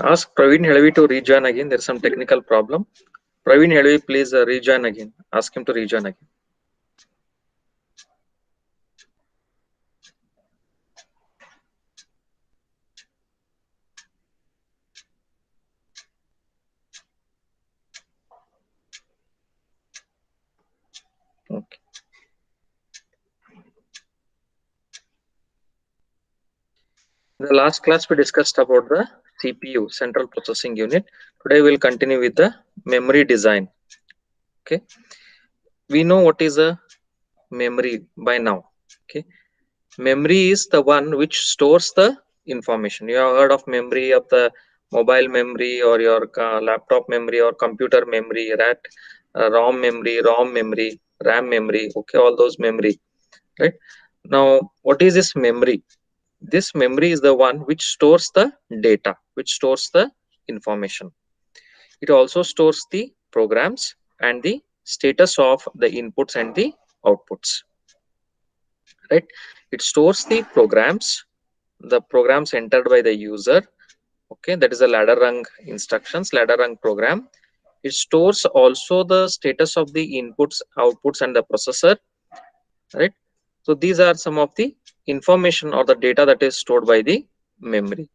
Ask Praveen Helvi to rejoin again. There's some technical problem. Praveen Helvi, please rejoin again. Ask him to rejoin again. Okay. In the last class, we discussed about the CPU, Central Processing Unit. Today, we'll continue with the memory design. Okay. We know what is a memory by now. Okay. Memory is the one which stores the information. You have heard of memory of the mobile memory or your laptop memory or computer memory, that ROM memory, RAM memory. Okay, all those memory, right? Now, what is this memory? This memory is the one which stores the data, which stores the information. It also stores the programs and the status of the inputs and the outputs, right? It stores the programs entered by the user. Okay, that is a ladder rung instructions, ladder rung program. It stores also the status of the inputs, outputs, and the processor, right? So these are some of the information or the data that is stored by the memory.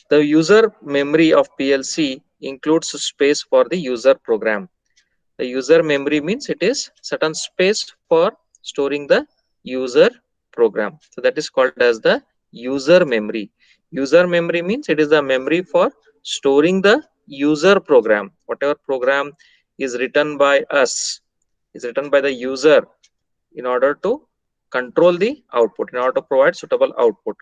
The user memory of PLC includes space for the user program. The user memory means it is certain space for storing the user program. So that is called as the user memory. User memory means it is the memory for storing the user program. Whatever program is written by us, is written by the user in order to control the output, in order to provide suitable output.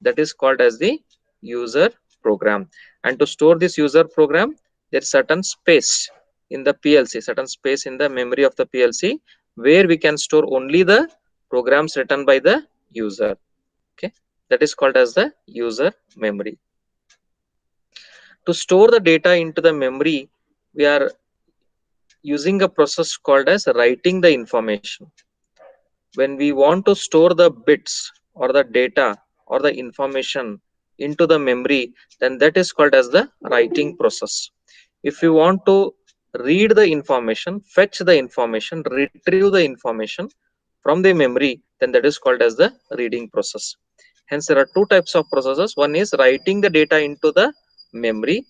That is called as the user program. And to store this user program, there is certain space in the PLC, certain space in the memory of the PLC, where we can store only the programs written by the user. Okay, that is called as the user memory. To store the data into the memory, we are using a process called as writing the information. When we want to store the bits or the data or the information into the memory, then that is called as the writing process. If you want to read the information, fetch the information, retrieve the information from the memory, then that is called as the reading process. Hence, there are two types of processes. One is writing the data into the memory.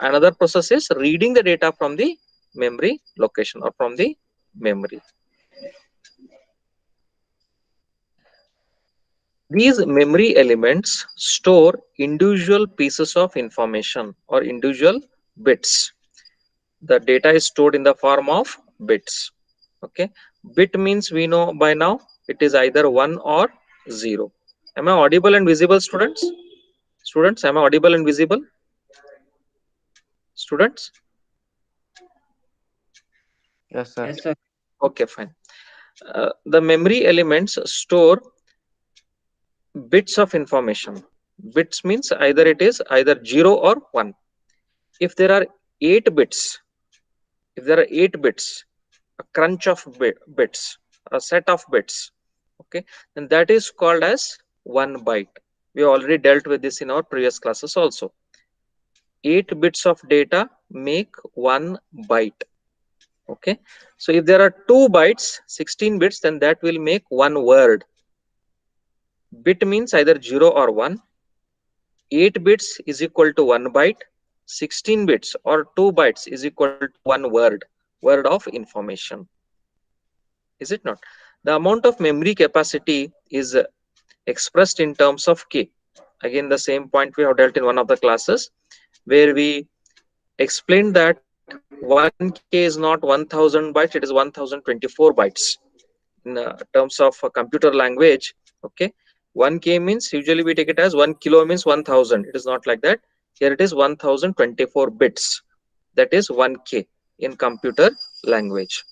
Another process is reading the data from the memory location or from the memory. These memory elements store individual pieces of information or individual bits. The data is stored in the form of bits. Okay, bit means we know by now it is either 1 or 0. Am I audible and visible, students? Students, am I audible and visible? Students? Yes, sir. Yes, sir. Okay, fine. The memory elements store bits of information. Bits means either it is either 0 or 1. If there are 8 bits, if there are 8 bits, a crunch of bits, a set of bits, okay, then that is called as 1 byte. We already dealt with this in our previous classes also. 8 bits of data make 1 byte. Okay, so if there are 2 bytes, 16 bits, then that will make 1 word. Bit means either 0 or 1. 8 bits is equal to 1 byte. 16 bits or 2 bytes is equal to 1 word of information. Is it not? The amount of memory capacity is expressed in terms of K. Again, the same point we have dealt in one of the classes, where we explained that 1K is not 1000 bytes, it is 1024 bytes in terms of computer language. Okay, 1K means usually we take it as 1 kilo means 1000. It is not like that. Here it is 1024 bits. That is 1K in computer language.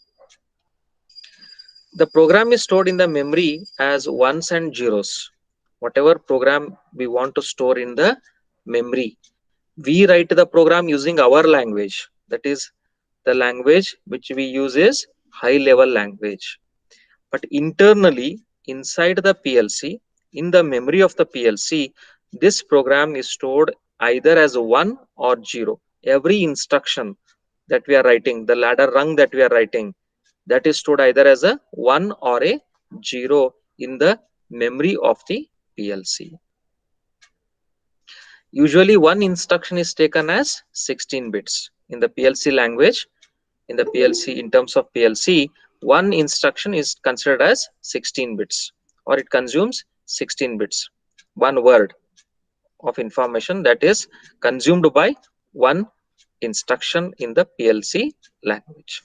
The program is stored in the memory as ones and zeros. Whatever program we want to store in the memory, we write the program using our language. That is, the language which we use is high level language. But internally, inside the PLC, in the memory of the PLC, this program is stored either as 1 or 0. Every instruction that we are writing, the ladder rung that we are writing, that is stored either as a 1 or a 0 in the memory of the PLC. Usually one instruction is taken as 16 bits. In the PLC language, in the PLC, in terms of PLC, one instruction is considered as 16 bits, or it consumes 16 bits. One word of information that is consumed by one instruction in the PLC language.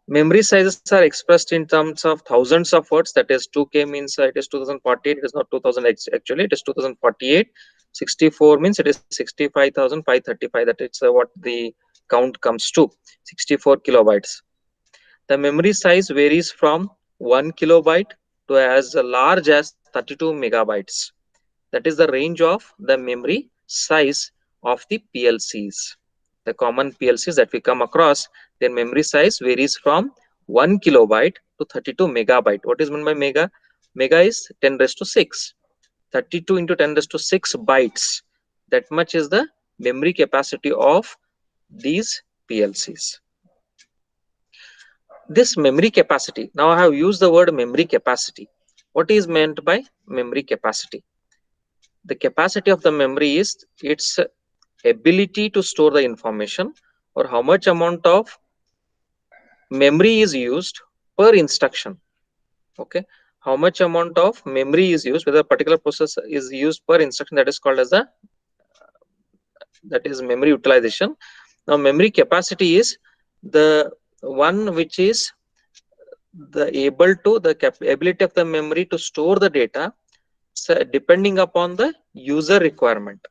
Memory sizes are expressed in terms of thousands of words, that is 2K means it is 2048, it is not 2000 actually, it is 2048. 64 means it is 65,535, that is what the count comes to, 64 kilobytes. The memory size varies from 1 kilobyte to as large as 32 megabytes. That is the range of the memory size of the PLCs. The common PLCs that we come across, their memory size varies from 1 kilobyte to 32 megabyte. What is meant by mega? Mega is 10 raised to 6. 32 into 10 raised to 6 bytes. That much is the memory capacity of these PLCs. This memory capacity, now I have used the word memory capacity. What is meant by memory capacity? The capacity of the memory is its ability to store the information, or how much amount of memory is used per instruction. Okay, how much amount of memory is used, whether a particular process is used per instruction, that is called as the memory utilization. Now memory capacity is the one which is the ability of the memory to store the data, so depending upon the user requirement.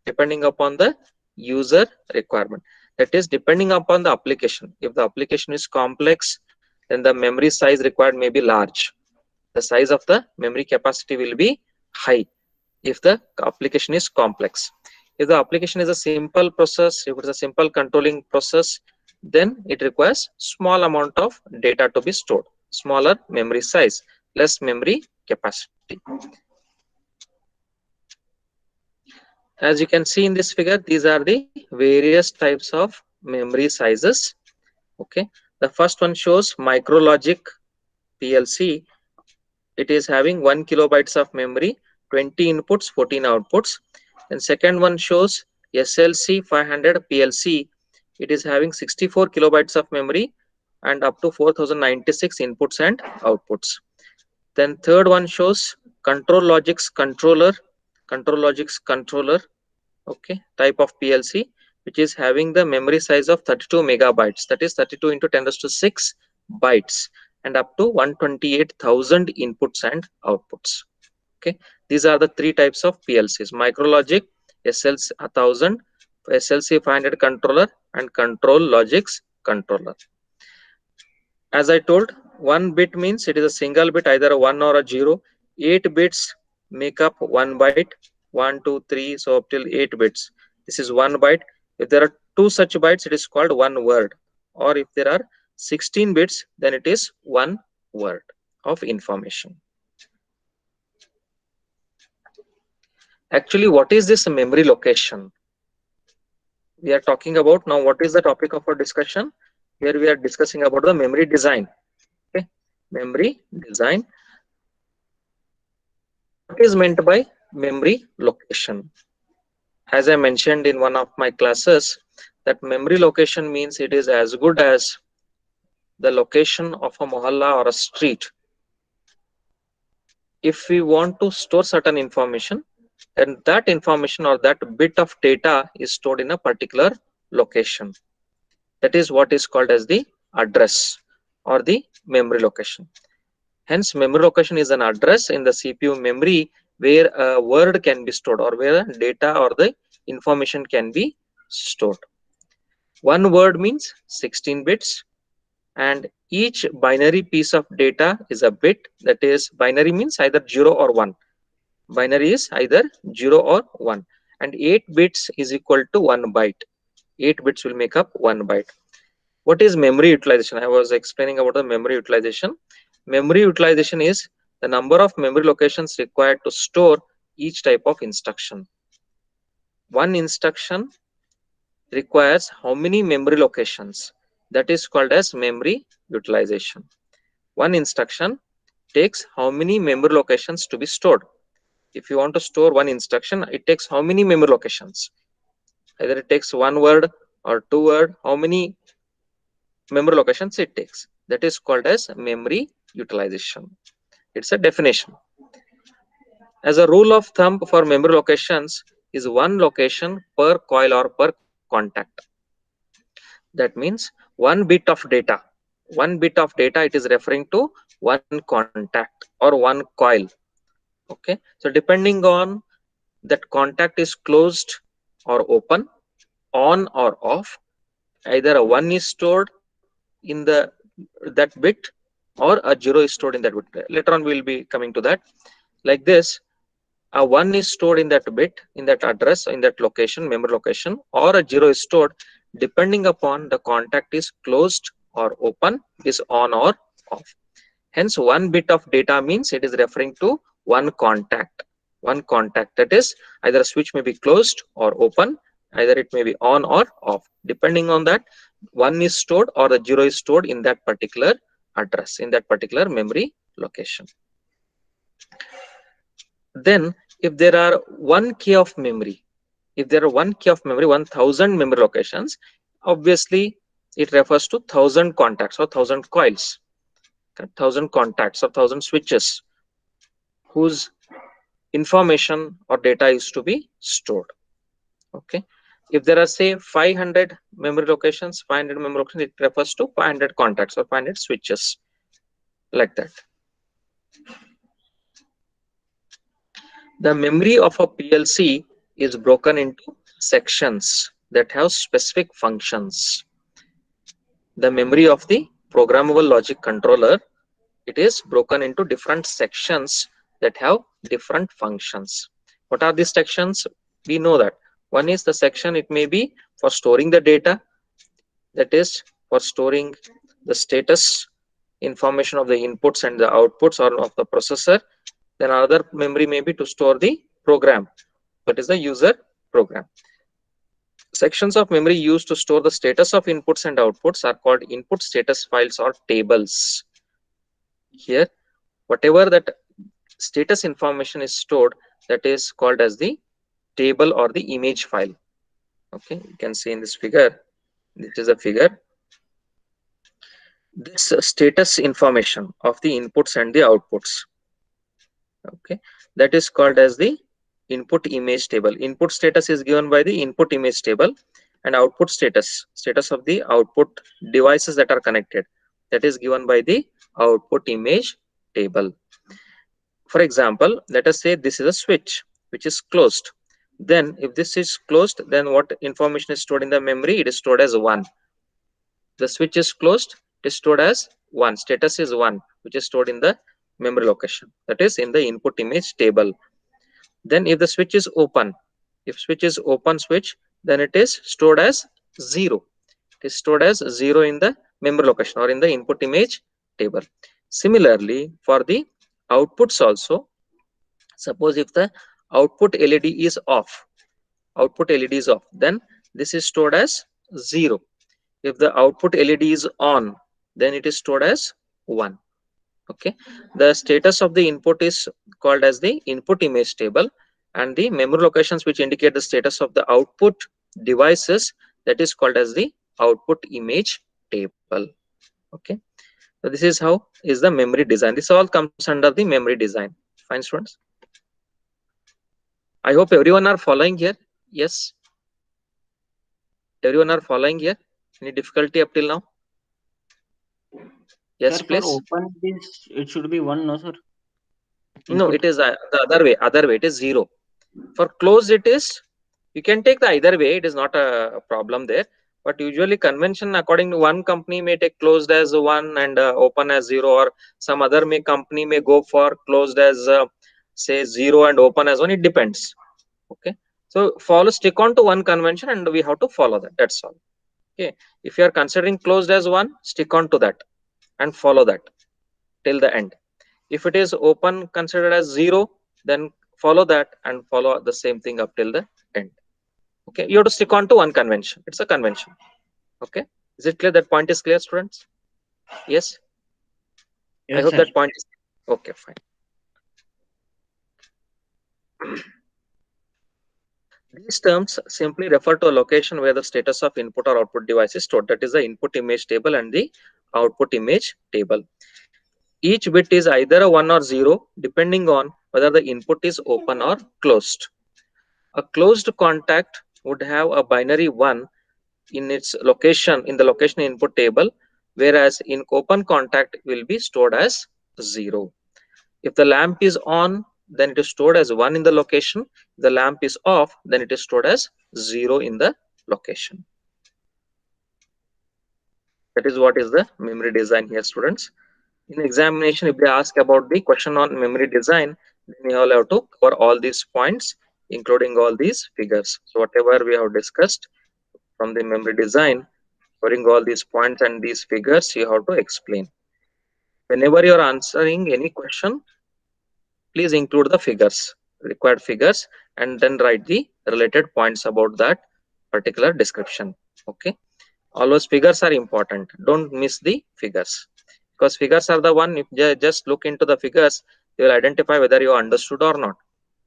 Depending upon the user requirement, that is depending upon the application. If the application is complex, then the memory size required may be large. The size of the memory capacity will be high if the application is complex. If the application is a simple process, if it's a simple controlling process, then it requires small amount of data to be stored, smaller memory size, less memory capacity. As you can see in this figure, these are the various types of memory sizes. Okay, the first one shows Micrologic PLC. It is having 1 kilobytes of memory, 20 inputs, 14 outputs. And second one shows SLC 500 PLC. It is having 64 kilobytes of memory and up to 4096 inputs and outputs. Then third one shows Control Logics controller, okay, type of PLC, which is having the memory size of 32 megabytes, that is 32 into 10 raised to 6 bytes, and up to 128,000 inputs and outputs. Okay, these are the three types of PLCs: Micrologic, SLC 1000, SLC 500 controller, and Control Logics controller. As I told, 1 bit means it is a single bit, either a 1 or a 0. 8 bits make up 1 byte, 1, 2, 3, so up till 8 bits. This is 1 byte. If there are 2 such bytes, it is called 1 word. Or if there are 16 bits, then it is 1 word of information. Actually, what is this memory location? We are talking about now, what is the topic of our discussion? Here we are discussing about the memory design. Okay, memory design. What is meant by memory location? As I mentioned in one of my classes, that memory location means it is as good as the location of a mohalla or a street. If we want to store certain information, then that information or that bit of data is stored in a particular location. That is what is called as the address or the memory location. Hence, memory location is an address in the CPU memory where a word can be stored, or where data or the information can be stored. One word means 16 bits, and each binary piece of data is a bit. That is, binary means either 0 or 1. Binary is either 0 or 1, and 8 bits is equal to 1 byte. 8 bits will make up 1 byte. What is memory utilization? I was explaining about the memory utilization. Memory utilization is the number of memory locations required to store each type of instruction. one instruction requires how many memory locations? That is called as memory utilization. One instruction takes how many memory locations to be stored? If you want to store one instruction, it takes how many memory locations? Either it takes one word or two word, how many memory locations it takes? That is called as memory utilization. It's a definition. As a rule of thumb for memory locations is one location per coil or per contact. That means one bit of data. One bit of data, it is referring to one contact or one coil. Okay. So depending on that contact is closed or open, on or off, either a 1 is stored in the that bit or a 0 is stored in that bit. Later on we will be coming to that. Like this, a 1 is stored in that bit, in that address, in that location, memory location, or a 0 is stored depending upon the contact is closed or open, is on or off. Hence, one bit of data means it is referring to one contact. One contact, that is either a switch may be closed or open, either it may be on or off. Depending on that, one is stored or the 0 is stored in that particular address, in that particular memory location. Then if there are 1K of memory, if there are 1K of memory, 1000 memory locations, obviously it refers to 1000 contacts or 1000 coils, 1000 contacts or 1000 switches whose information or data is to be stored. Okay. If there are say 500 memory locations, it refers to 500 contacts or 500 switches, like that. The memory of a PLC is broken into sections that have specific functions. The memory of the programmable logic controller, it is broken into different sections that have different functions. What are these sections? We know that one is the section, it may be for storing the data, that is for storing the status information of the inputs and the outputs or of the processor. Then another memory may be to store the program, that is the user program. Sections of memory used to store the status of inputs and outputs are called input status files or tables. Here, whatever that status information is stored, that is called as the table or the image file. Okay, you can see in this figure, this is a figure. This status information of the inputs and the outputs, okay, that is called as the input image table. Input status is given by the input image table, and output status of the output devices that are connected, that is given by the output image table. For example, let us say this is a switch which is closed. Then if this is closed, then what information is stored in the memory? It is stored as 1. The switch is closed, it is stored as 1. Status is 1, which is stored in the memory location, that is in the input image table. Then if the switch is open, if switch is open switch, then it is stored as 0. It is stored as 0 in the memory location or in the input image table. Similarly, for the outputs also, suppose if the output LED is off, then this is stored as 0. If the output LED is on, then it is stored as 1. Okay, the status of the input is called as the input image table, and the memory locations which indicate the status of the output devices, that is called as the output image table. Okay, so this is how is the memory design. This all comes under the memory design. Fine, students, I hope everyone are following here. Yes, everyone are following here. Any difficulty up till now? Yes, Sir, for please. open this, it should be 1, no, sir? No, Input. it is the other way. Other way, it is 0. For closed, it is, you can take the either way. It is not a problem there. But usually convention according to one company may take closed as 1 and open as 0, or some other company may go for closed as say 0 and open as 1. It depends. Okay. So stick on to one convention and we have to follow that. That's all. Okay. If you are considering closed as 1, stick on to that and follow that till the end. If it is open considered as 0, then follow that and follow the same thing up till the end. Okay, you have to stick on to one convention. It's a convention. Okay, is it clear? That point is clear, students? Yes. I Yes, hope sir. that point is okay. Fine. These terms simply refer to a location where the status of input or output device is stored. That is the input image table and the output image table. Each bit is either a 1 or 0 depending on whether the input is open or closed. A closed contact would have a binary 1 in its location in the location input table, whereas in open contact will be stored as 0. If the lamp is on, then it is stored as 1 in the location. If the lamp is off, then it is stored as 0 in the location. That is what is the memory design here, students. In examination, if they ask about the question on memory design, then you all have to cover all these points, including all these figures. So whatever we have discussed from the memory design, covering all these points and these figures, you have to explain. Whenever you are answering any question, please include the figures, required figures, and then write the related points about that particular description. Okay, all those figures are important. Don't miss the figures, because figures are the one. If you just look into the figures, you will identify whether you understood or not.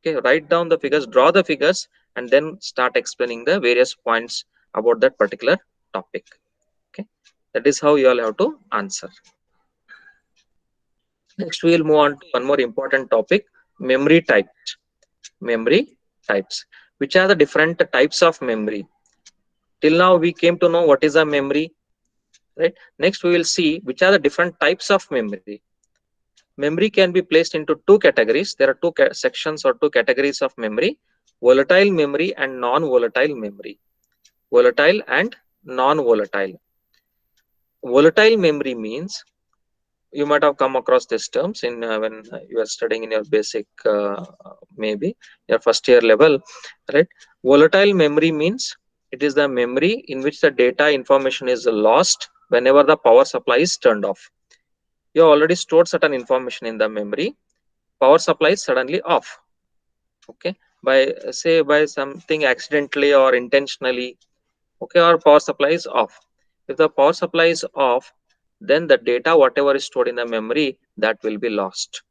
Okay, write down the figures, draw the figures, and then start explaining the various points about that particular topic. Okay, that is how you all have to answer. Next, we will move on to one more important topic: memory types. Memory types. Which are the different types of memory? Till now, we came to know what is a memory, right? Next, we will see which are the different types of memory. Memory can be placed into two categories. There are two sections or two categories of memory: volatile memory and non-volatile memory. Volatile and non-volatile. Volatile memory means, you might have come across these terms in when you are studying in your basic maybe your first year level, right? Volatile memory means it is the memory in which the data information is lost whenever the power supply is turned off. You already stored certain information in the memory, power supply is suddenly off. Okay, by say by something accidentally or intentionally, okay, or power supply is off. If the power supply is off, then the data whatever is stored in the memory, that will be lost.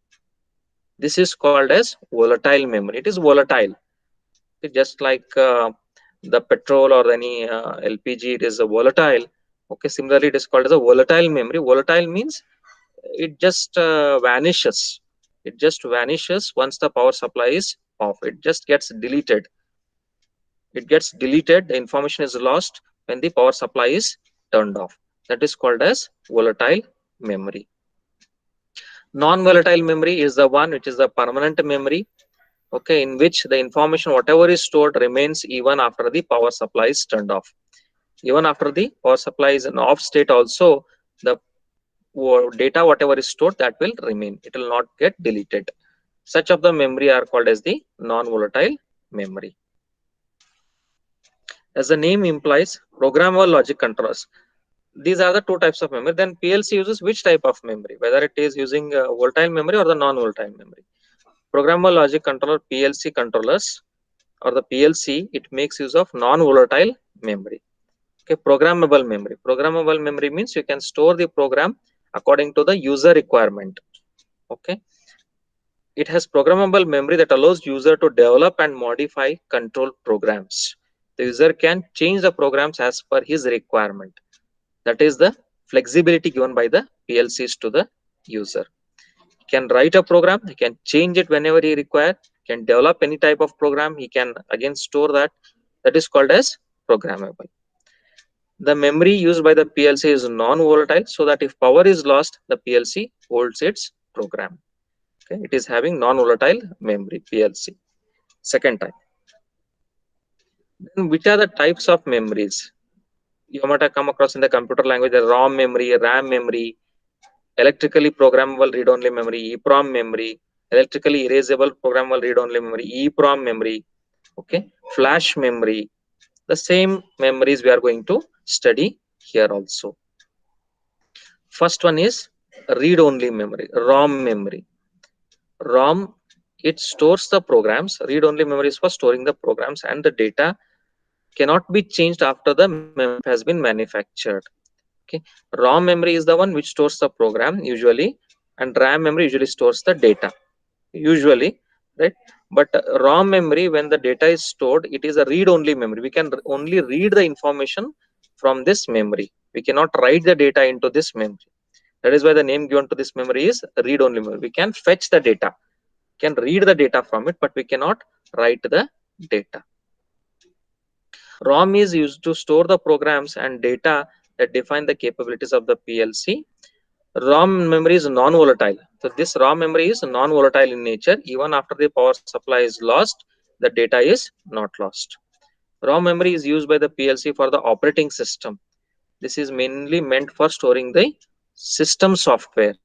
This is called as volatile memory. It is volatile. It's just like the petrol or any LPG, it is a volatile. Okay, similarly it is called as a volatile memory. Volatile means it just vanishes. It just vanishes once the power supply is off. It just gets deleted. It gets deleted. The information is lost when the power supply is turned off. That is called as volatile memory. Non-volatile memory is the one which is the permanent memory, okay, in which the information whatever is stored remains even after the power supply is turned off. Even after the power supply is in off state also, the data whatever is stored, that will remain. It will not get deleted. Such of the memory are called as the non-volatile memory. As the name implies, programmable logic controllers. These are the two types of memory. Then PLC uses which type of memory, whether it is using volatile memory or the non-volatile memory. Programmable logic controller, PLC controllers, or the PLC, it makes use of non-volatile memory. Okay, programmable memory. Programmable memory means you can store the program according to the user requirement. Okay, it has programmable memory that allows user to develop and modify control programs. The user can change the programs as per his requirement. That is the flexibility given by the PLCs to the user. He can write a program, he can change it whenever he require, can develop any type of program, he can again store that. That is called as programmable. The memory used by the PLC is non-volatile, so that if power is lost, the PLC holds its program. Okay, it is having non-volatile memory, PLC. Second type. Then which are the types of memories? You might have come across in the computer language the ROM memory, RAM memory, electrically programmable read-only memory, EEPROM memory, electrically erasable programmable read-only memory, EEPROM memory, okay, flash memory. The same memories we are going to study here also. First one is read-only memory, ROM memory. ROM, it stores the programs. Read-only memory is for storing the programs and the data cannot be changed after the memory chip has been manufactured. Okay, ROM memory is the one which stores the program usually, and RAM memory usually stores the data usually, right? But ROM memory, when the data is stored, it is a read-only memory. We can only read the information from this memory. We cannot write the data into this memory. That is why the name given to this memory is read-only memory. We can fetch the data, can read the data from it, but we cannot write the data. ROM is used to store the programs and data that define the capabilities of the PLC. ROM memory is non-volatile. So this ROM memory is non-volatile in nature. Even after the power supply is lost, the data is not lost. ROM memory is used by the PLC for the operating system. This is mainly meant for storing the system software.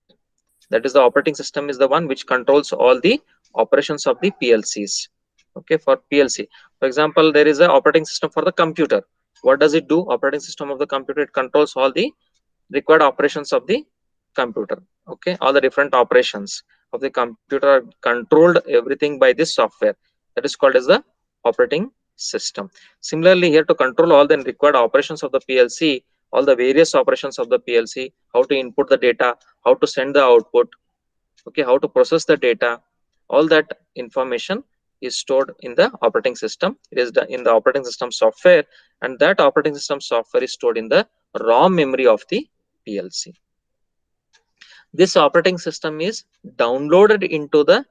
That is, the operating system is the one which controls all the operations of the PLCs. Okay, for PLC, for example, there is a operating system for the computer. What does it do? Operating system of the computer, it controls all the required operations of the computer. Okay, all the different operations of the computer are controlled everything by this software, that is called as the operating system. Similarly, here to control all the required operations of the PLC, all the various operations of the PLC, how to input the data, how to send the output, okay, how to process the data, all that information is stored in the operating system. It is in the operating system software, and that operating system software is stored in the ROM memory of the PLC. This operating system is downloaded into the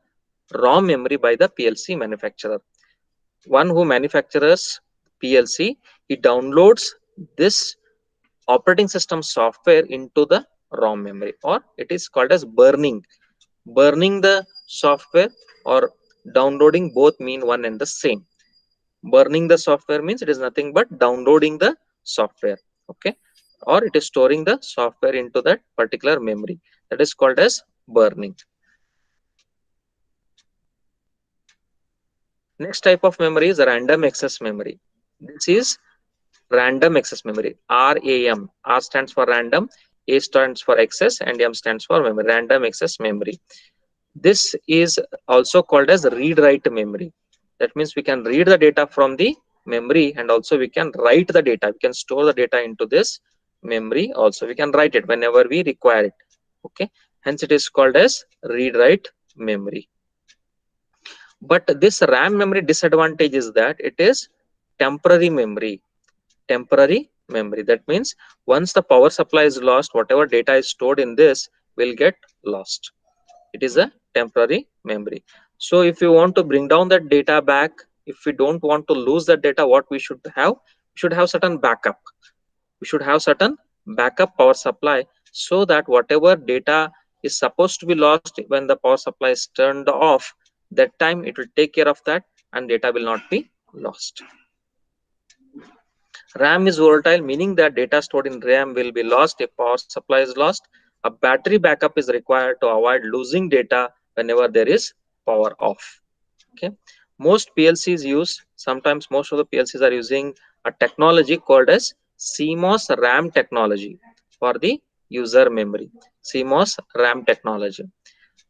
ROM memory by the PLC manufacturer. One who manufactures PLC, he downloads this operating system software into the ROM memory, or it is called as burning. Burning the software or downloading, both mean one and the same. Burning the software means it is nothing but downloading the software, okay, or it is storing the software into that particular memory. That is called as burning. Next type of memory is random access memory. This is random access memory. RAM. R stands for random, A stands for access, and M stands for memory. Random access memory. This is also called as read-write memory. That means we can read the data from the memory, and also we can write the data. We can store the data into this memory. Also, we can write it whenever we require it. Okay. Hence, it is called as read-write memory. But this RAM memory disadvantage is that it is temporary memory. Temporary memory. That means once the power supply is lost, whatever data is stored in this will get lost. It is a temporary memory. So if you want to bring down that data back, if we don't want to lose that data, what we should have? We should have certain backup. We should have certain backup power supply, so that whatever data is supposed to be lost when the power supply is turned off, that time it will take care of that and data will not be lost. RAM is volatile, meaning that data stored in RAM will be lost if power supply is lost. A battery backup is required to avoid losing data whenever there is power off. Okay. Most PLCs use, sometimes most of the PLCs are using a technology called as CMOS RAM technology for the user memory. CMOS RAM technology.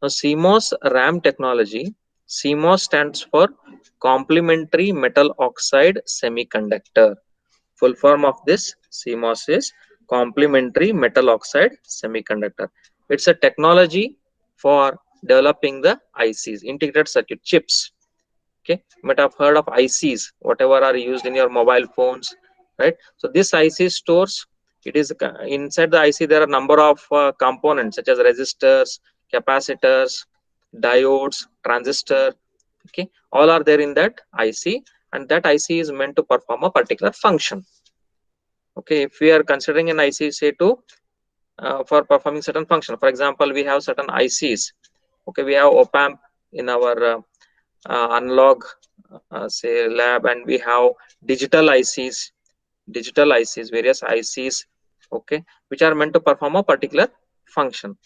Now, CMOS RAM technology, CMOS stands for complementary metal oxide semiconductor. Full form of this CMOS is complementary metal oxide semiconductor. It's a technology for developing the ICs, integrated circuit chips. Okay, you might have heard of ICs, whatever are used in your mobile phones, right? So this IC stores, it is inside the IC there are a number of components such as resistors, capacitors, diodes, transistor. Okay, all are there in that IC, and that IC is meant to perform a particular function. Okay, if we are considering an IC, say to for performing certain function, for example, we have certain ICs. Okay, we have op amp in our analog say lab, and we have digital ICs, various ICs, okay, which are meant to perform a particular function.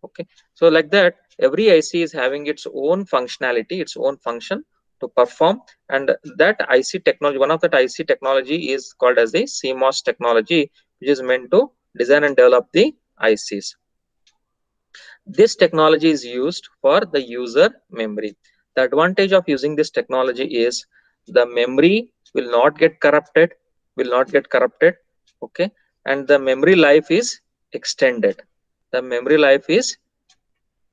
Okay, so like that, every IC is having its own functionality, its own function to perform, and that IC technology, one of that IC technology is called as the CMOS technology, which is meant to design and develop the ICs. This technology is used for the user memory. The advantage of using this technology is the memory will not get corrupted, okay, and the memory life is extended. The memory life is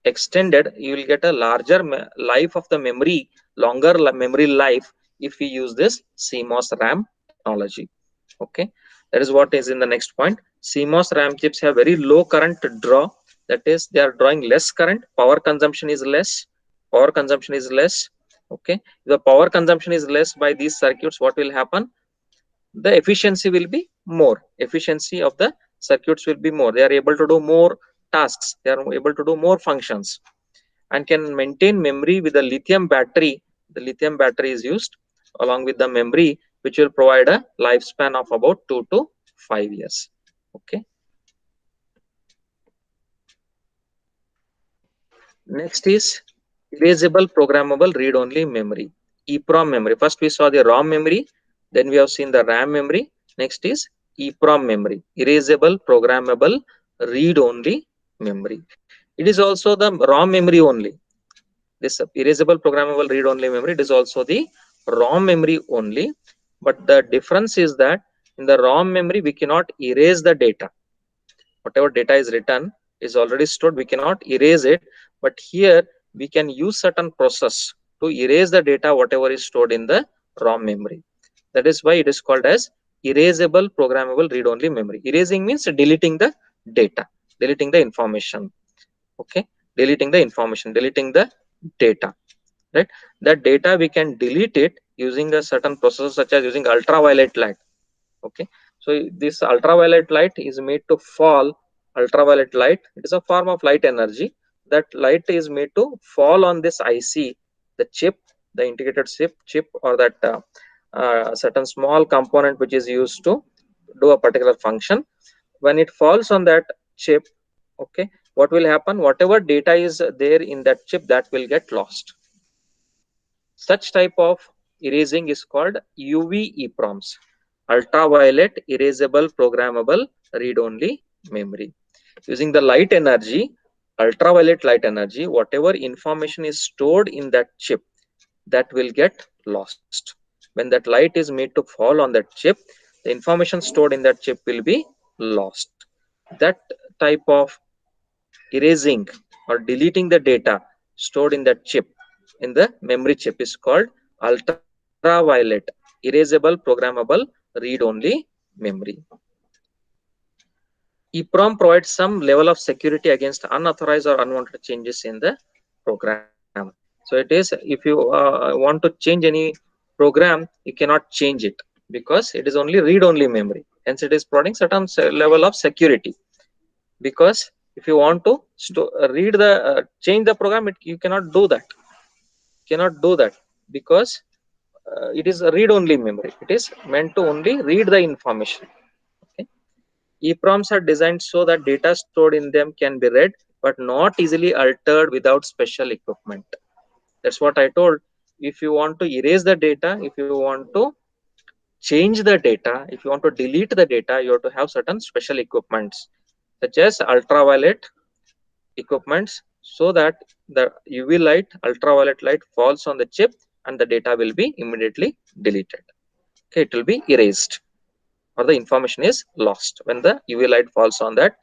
extended. You will get a larger life of the memory, longer memory life if we use this CMOS RAM technology. Okay, that is what is in the next point. CMOS RAM chips have very low current draw, that is they are drawing less current, power consumption is less. Okay, if the power consumption is less by these circuits, what will happen? The efficiency will be more. Efficiency of the circuits will be more. They are able to do more tasks, they are able to do more functions, and can maintain memory with a lithium battery. The lithium battery is used along with the memory, which will provide a lifespan of about 2 to 5 years. Okay, next is erasable programmable read-only memory, EEPROM memory. First we saw the ROM memory, then we have seen the RAM memory. Next is EEPROM memory, erasable programmable read-only memory. It is also the ROM memory only. This erasable programmable read-only memory, it is also the ROM memory only, but the difference is that in the ROM memory we cannot erase the data. Whatever data is written is already stored, we cannot erase it, but here we can use certain process to erase the data whatever is stored in the ROM memory. That is why it is called as erasable programmable read-only memory. Erasing means deleting the data, deleting the information. Okay, deleting the information, deleting the data, right? That data we can delete it using a certain process, such as using ultraviolet light. Okay, so this ultraviolet light is made to fall. Ultraviolet light, it is a form of light energy. That light is made to fall on this IC, the chip, the integrated chip, or that certain small component which is used to do a particular function. When it falls on that chip, okay, what will happen? Whatever data is there in that chip, that will get lost. Such type of erasing is called UV EEPROMs, ultraviolet erasable programmable read-only memory. Using the light energy, ultraviolet light energy, whatever information is stored in that chip, that will get lost. When that light is made to fall on that chip, the information stored in that chip will be lost. That type of erasing or deleting the data stored in that chip, in the memory chip, is called ultraviolet erasable programmable read-only memory. EEPROM provides some level of security against unauthorized or unwanted changes in the program. So it is, if you want to change any program, you cannot change it because it is only read-only memory. Hence, it is providing certain level of security. Because if you want to read the change the program, you cannot do that. Because it is a read-only memory. It is meant to only read the information. Okay. EEPROMs are designed so that data stored in them can be read, but not easily altered without special equipment. That's what I told. If you want to erase the data, if you want to change the data, if you want to delete the data, you have to have certain special equipments, such as ultraviolet equipments, so that the UV light, ultraviolet light falls on the chip and the data will be immediately deleted. Okay, it will be erased, or the information is lost when the UV light falls on that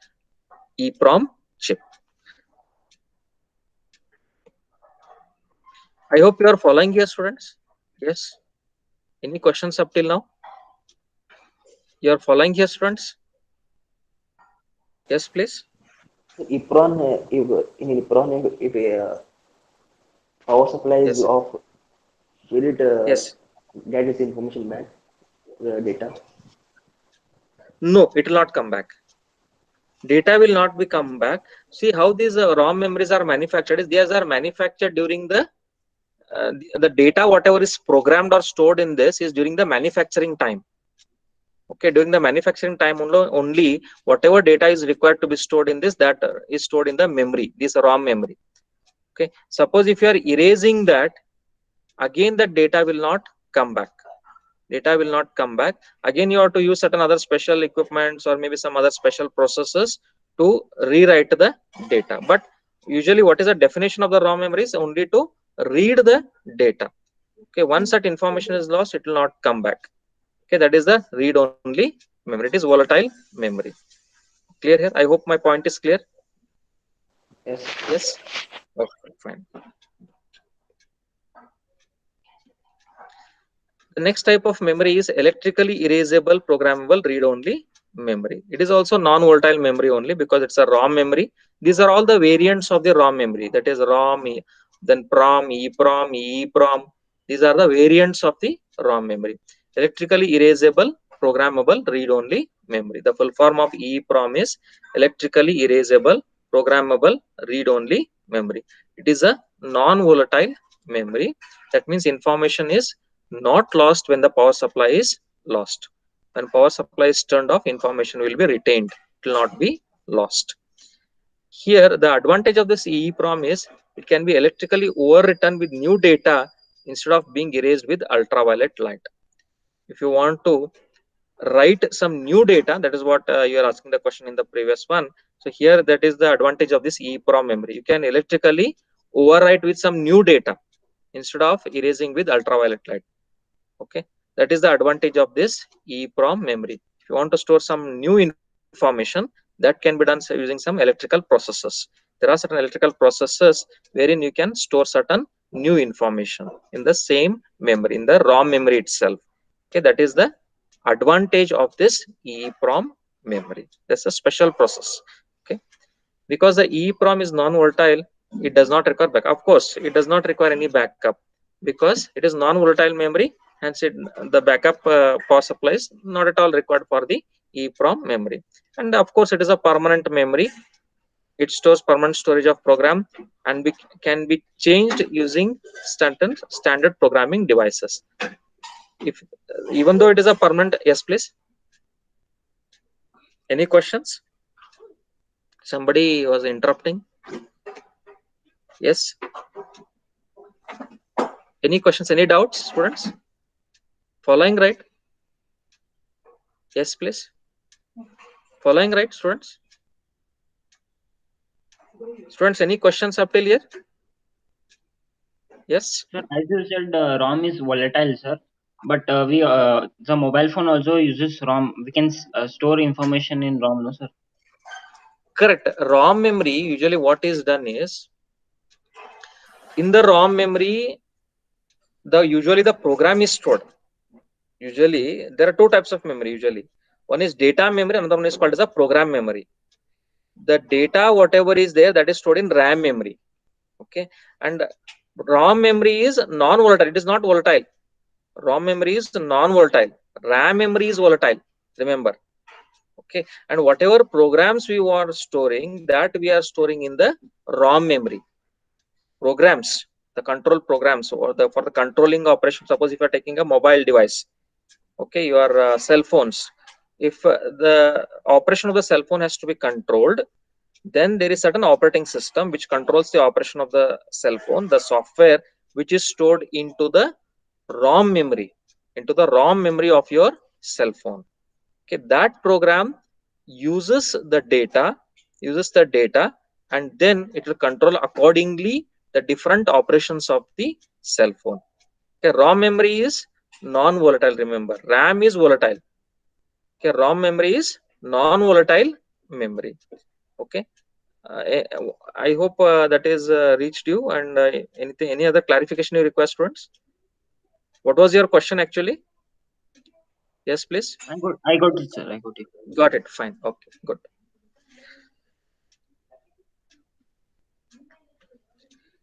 EEPROM chip. I hope you are following here, students. Yes. Any questions up till now? You are following here, students? Yes, please. EPRON, if in EPRON, if power supply is Yes. off, will it Yes. get this information back, the data? No, it will not come back. Data will not be come back. See how these ROM memories are manufactured is these are manufactured during the data whatever is programmed or stored in this is during the manufacturing time. Okay, during the manufacturing time only whatever data is required to be stored in this, that is stored in the memory, this ROM memory. Okay, suppose if you are erasing that, again that data will not come back. Data will not come back. Again, you have to use certain other special equipments or maybe some other special processes to rewrite the data. But usually what is the definition of the ROM memory is only to read the data. Okay, once that information is lost, it will not come back. Okay, that is the read-only memory. It is volatile memory. Clear here? I hope my point is clear. Yes. Yes. Okay, fine. The next type of memory is electrically erasable programmable read-only memory. It is also non-volatile memory only because it's a ROM memory. These are all the variants of the ROM memory. That is ROM, then PROM, EPROM, EEPROM. These are the variants of the ROM memory. Electrically erasable programmable read-only memory. The full form of EEPROM is electrically erasable programmable read-only memory. It is a non-volatile memory. That means information is not lost when the power supply is lost. When power supply is turned off, information will be retained. It will not be lost. Here, the advantage of this EEPROM is it can be electrically overwritten with new data instead of being erased with ultraviolet light. If you want to write some new data, that is what you are asking the question in the previous one. So here, that is the advantage of this EEPROM memory. You can electrically overwrite with some new data instead of erasing with ultraviolet light. Okay, that is the advantage of this EEPROM memory. If you want to store some new information, that can be done using some electrical processes. There are certain electrical processes wherein you can store certain new information in the same memory, in the ROM memory itself. Okay, that is the advantage of this EEPROM memory. That's a special process. Okay, because the EEPROM is non-volatile, it does not require backup. Of course, it does not require any backup because it is non-volatile memory. Hence, the backup power supply is not at all required for the EEPROM memory. And of course, it is a permanent memory. It stores permanent storage of program and can be changed using standard programming devices. If even though it is a permanent, yes, please. Any questions? Somebody was interrupting. Yes. Any questions? Any doubts, students? Following right? Yes, please. Following right, students? Students, any questions up till here? Yes. Sir, as you said, ROM is volatile, sir. But we the mobile phone also uses ROM. We can store information in ROM, no, sir? Correct. ROM memory, usually what is done is, in the ROM memory, usually the program is stored. Usually, there are two types of memory usually. One is data memory, another one is called as a program memory. The data, whatever is there, that is stored in RAM memory. Okay. And ROM memory is non-volatile. It is not volatile. ROM memory is non-volatile. RAM memory is volatile. Remember. Okay. And whatever programs we are storing, that we are storing in the ROM memory. Programs, the control programs, or for the controlling operation. Suppose if you are taking a mobile device, okay, your cell phones. If the operation of the cell phone has to be controlled, then there is certain operating system which controls the operation of the cell phone, the software which is stored into the ROM memory, of your cell phone. Okay, that program uses the data, and then it will control accordingly the different operations of the cell phone. Okay, ROM memory is non-volatile. Remember, RAM is volatile. Okay, ROM memory is non-volatile memory. Okay. I hope that is reached you. And any other clarification you request, students? What was your question actually? Yes, please. I got it, sir. I got it. Got it. Fine. Okay, good.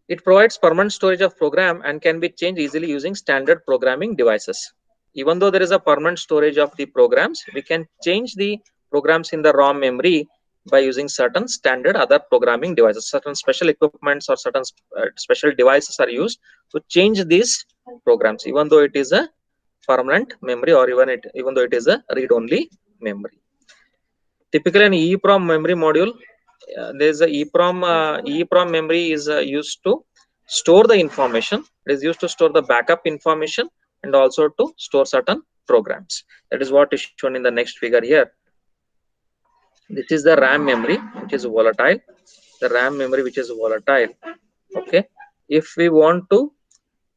It provides permanent storage of program and can be changed easily using standard programming devices. Even though there is a permanent storage of the programs, we can change the programs in the ROM memory by using certain standard other programming devices. Certain special equipments or certain special devices are used to change these programs, even though it is a permanent memory, or even though it is a read-only memory. Typically, an EEPROM memory module, there is a EEPROM memory is used to store the information. It is used to store the backup information and also to store certain programs. That is what is shown in the next figure here. This is the RAM memory, which is volatile. The RAM memory, which is volatile. Okay. If we want to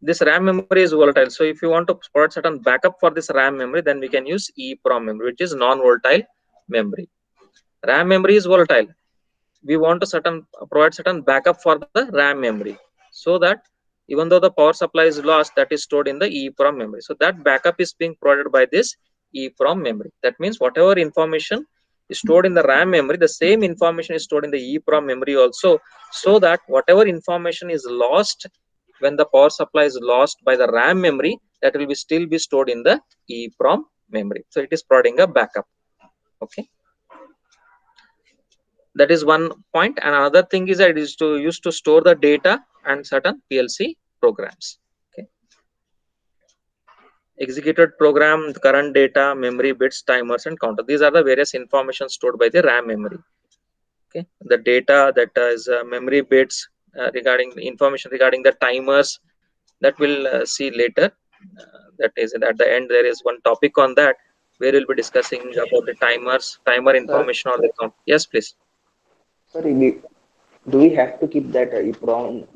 this RAM memory is volatile. So if you want to provide certain backup for this RAM memory, then we can use EEPROM memory, which is non-volatile memory. RAM memory is volatile. We want to provide certain backup for the RAM memory, so that even though the power supply is lost, that is stored in the EEPROM memory. So that backup is being provided by this EEPROM memory. That means whatever information is stored in the RAM memory, the same information is stored in the EEPROM memory also, so that whatever information is lost when the power supply is lost by the RAM memory, that will still be stored in the EEPROM memory. So it is providing a backup. Okay. That is one point. And another thing is that it is to use to store the data and certain PLC programs. Okay. Executed program, current data, memory bits, timers, and counter. These are the various information stored by the RAM memory. Okay. The data that is memory bits, regarding the information regarding the timers, that we'll see later. That is at the end. There is one topic on that where we'll be discussing about the timers, timer Sir, information or the count. Yes, please. sir, do we have to keep that EEPROM?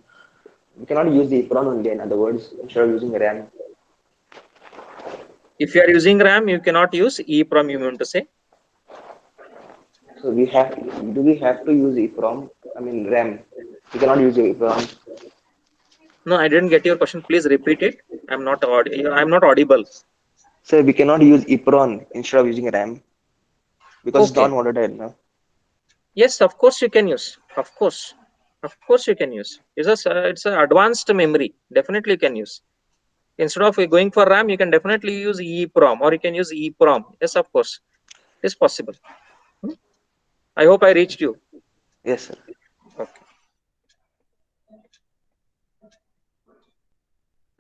We cannot use the EEPROM only, in other words, instead of using RAM. If you are using RAM, you cannot use EEPROM, you mean to say? So do we have to use EEPROM? I mean RAM. We cannot use EEPROM. No, I didn't get your question. Please repeat it. I'm not audible. So we cannot use EEPROM instead of using RAM because it's Okay. non-volatile. No? Yes, of course you can use. Of course you can use. It's an advanced memory. Definitely you can use. Instead of going for RAM, you can definitely use EEPROM, or you can use EEPROM. Yes, of course, it is possible. I hope I reached you. Yes, sir. Okay.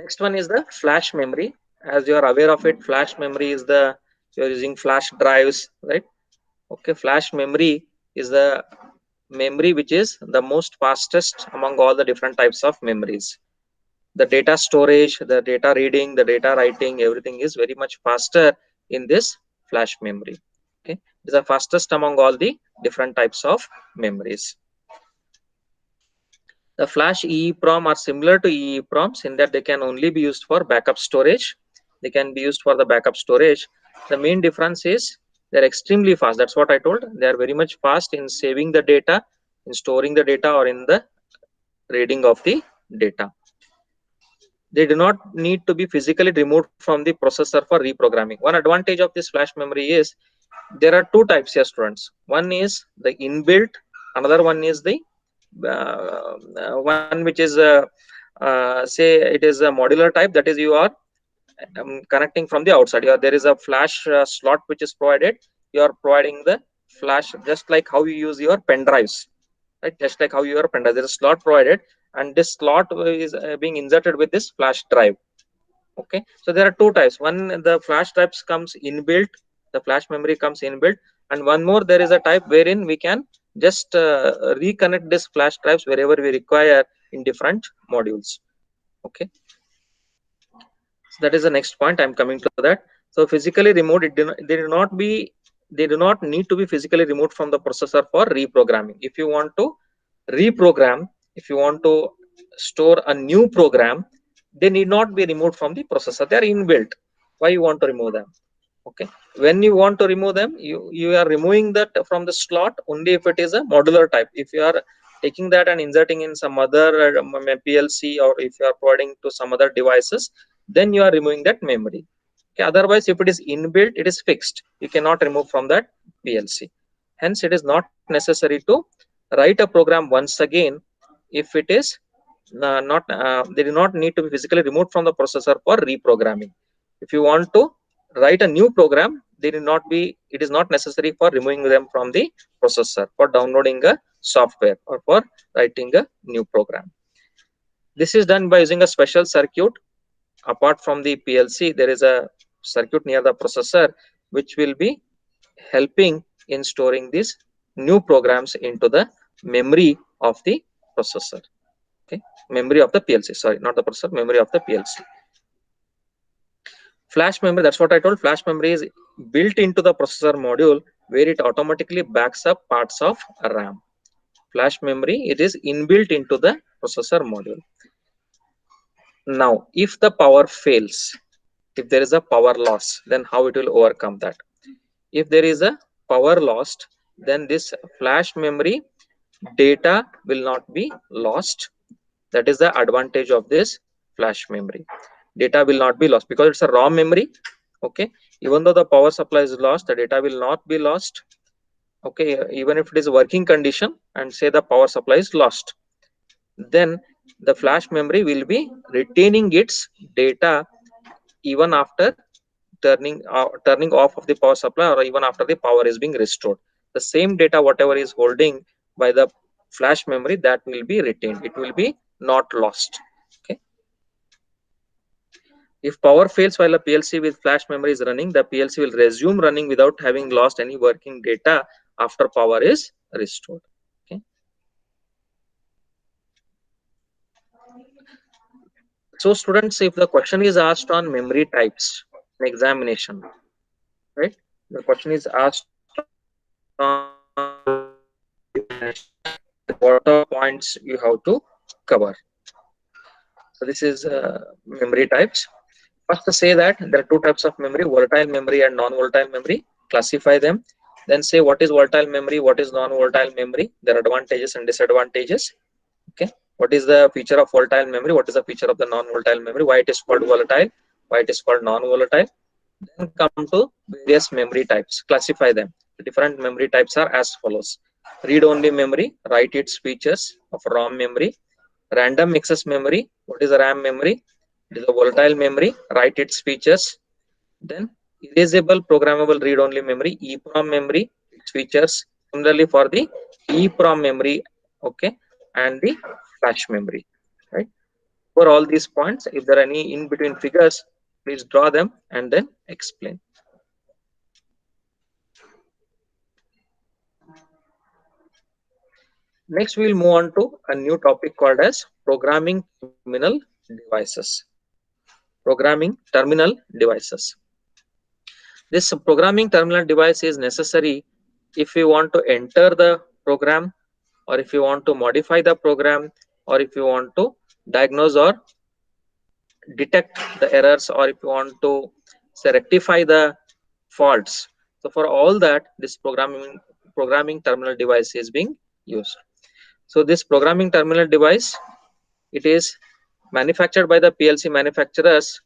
Next one is the flash memory. As you are aware of it, flash memory is you're using flash drives, right? Okay, flash memory is the memory which is the most fastest among all the different types of memories. The data storage, the data reading, the data writing, everything is very much faster in this flash memory. Okay, it is the fastest among all the different types of memories. The flash EEPROM are similar to EEPROMs in that they can only be used for backup storage. They can be used for the backup storage. The main difference is they're extremely fast. That's what I told. They are very much fast in saving the data, in storing the data, or in the reading of the data. They do not need to be physically removed from the processor for reprogramming. One advantage of this flash memory is there are two types here, students. One is the inbuilt, another one is the one which is say it is a modular type, that is you are connecting from the outside. There is a flash slot which is provided. You are providing the flash just like how you use your pen drives, right? Just like how your pen drive, there is a slot provided, and this slot is being inserted with this flash drive. Okay, so there are two types. One, the flash drives comes inbuilt, the flash memory comes inbuilt, and one more, there is a type wherein we can just reconnect this flash drives wherever we require in different modules. Okay, so that is the next point. I'm coming to that. So physically removed, they do not need to be physically removed from the processor for reprogramming. If you want to reprogram, if you want to store a new program, they need not be removed from the processor. They are inbuilt. Why you want to remove them? Okay, when you want to remove them, you are removing that from the slot only if it is a modular type. If you are taking that and inserting in some other PLC, or if you are providing to some other devices, then you are removing that memory. Okay, otherwise if it is inbuilt, it is fixed, you cannot remove from that PLC. Hence it is not necessary to write a program once again if it is not they do not need to be physically removed from the processor for reprogramming. If you want to write a new program, they will not be, it is not necessary for removing them from the processor for downloading a software or for writing a new program. This is done by using a special circuit. Apart from the PLC, there is a circuit near the processor which will be helping in storing these new programs into the memory of the processor. Okay, memory of the PLC, sorry, not the processor, memory of the PLC. Flash memory, that's what I told. Flash memory is built into the processor module where it automatically backs up parts of RAM. Flash memory, it is inbuilt into the processor module. Now, if the power fails, if there is a power loss, then how it will overcome that? If there is a power lost, then this flash memory data will not be lost. That is the advantage of this flash memory. Data will not be lost because it's a ROM memory. Okay, even though the power supply is lost, the data will not be lost. Okay, even if it is working condition and say the power supply is lost, then the flash memory will be retaining its data even after turning off of the power supply, or even after the power is being restored. The same data whatever is holding by the flash memory, that will be retained, it will be not lost. Okay, if power fails while a PLC with flash memory is running, the PLC will resume running without having lost any working data after power is restored. Okay, so students, if the question is asked on memory types in examination, right, the question is asked on what are points you have to cover. So this is memory types. First, to say that there are two types of memory: volatile memory and non-volatile memory. Classify them. Then say what is volatile memory, what is non-volatile memory, their advantages and disadvantages. Okay, what is the feature of volatile memory, what is the feature of the non-volatile memory, why it is called volatile, why it is called non-volatile. Then come to various memory types, classify them. The different memory types are as follows: read-only memory, write its features of ROM memory; random access memory, what is a RAM memory, it is a volatile memory, write its features. Then erasable programmable read-only memory, EEPROM memory, its features. Similarly for the EEPROM memory, okay, and the flash memory, right? For all these points, if there are any in between figures, please draw them and then explain. Next, we will move on to a new topic called as programming terminal devices. Programming terminal devices. This programming terminal device is necessary if you want to enter the program, or if you want to modify the program, or if you want to diagnose or detect the errors, or if you want to say rectify the faults. So for all that, this programming terminal device is being used. So this programming terminal device, it is manufactured by the PLC manufacturers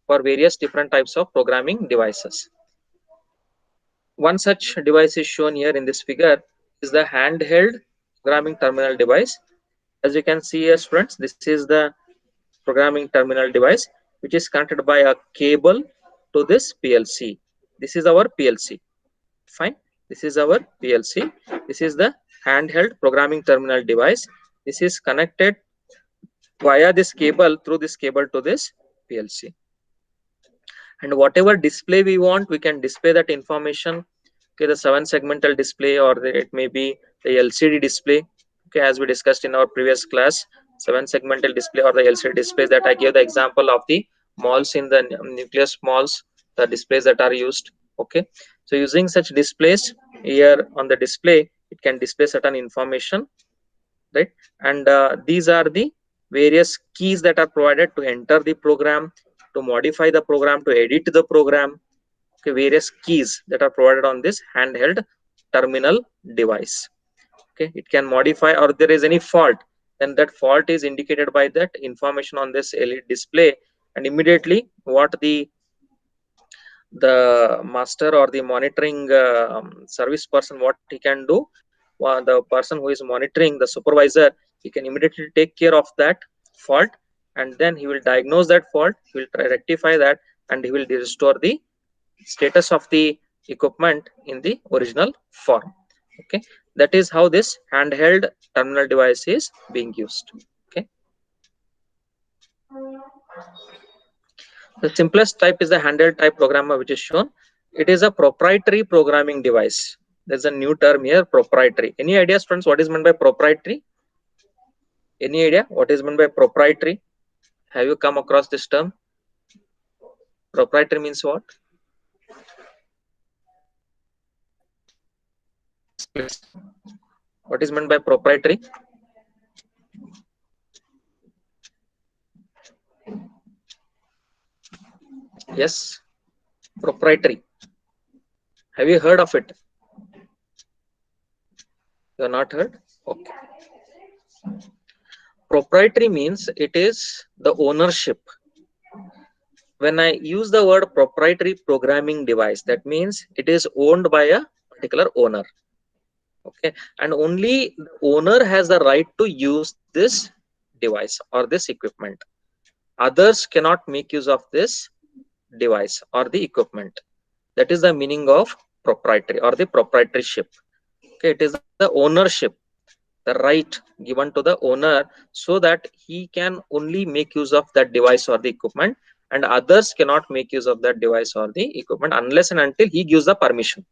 for various different types of programming devices. One such device is shown here in this figure, is the handheld programming terminal device. As you can see here, friends, this is the programming terminal device which is connected by a cable to this PLC. This is our PLC. Fine. This is our PLC. This is the handheld programming terminal device. This is connected via this cable, through this cable to this PLC. And whatever display we want, we can display that information. Okay, the 7-segmental display, or it may be the LCD display. Okay, as we discussed in our previous class, 7-segmental display or the LCD displays that I gave the example of the malls, in the nucleus malls, the displays that are used. Okay, so using such displays, here on the display, it can display certain information, right? And these are the various keys that are provided to enter the program, to modify the program, to edit the program. Okay, various keys that are provided on this handheld terminal device. Okay, it can modify, or there is any fault, then that fault is indicated by that information on this LED display, and immediately what the master or the monitoring service person, what he can do, the person who is monitoring, the supervisor, he can immediately take care of that fault, and then he will diagnose that fault, he will try rectify that, and he will restore the status of the equipment in the original form. Okay, that is how this handheld terminal device is being used. Okay, the simplest type is the handheld type programmer, which is shown. It is a proprietary programming device. There's a new term here, proprietary. Any ideas, friends, what is meant by proprietary? Any idea what is meant by proprietary? Have you come across this term? Proprietary means what? Yes, please. What is meant by proprietary? Yes, proprietary. Have you heard of it? You have not heard? Okay. Proprietary means it is the ownership. When I use the word proprietary programming device, that means it is owned by a particular owner. Okay, and only the owner has the right to use this device or this equipment. Others cannot make use of this device or the equipment. That is the meaning of proprietary or the proprietorship. Okay, it is the ownership, the right given to the owner, so that he can only make use of that device or the equipment, and others cannot make use of that device or the equipment unless and until he gives the permission.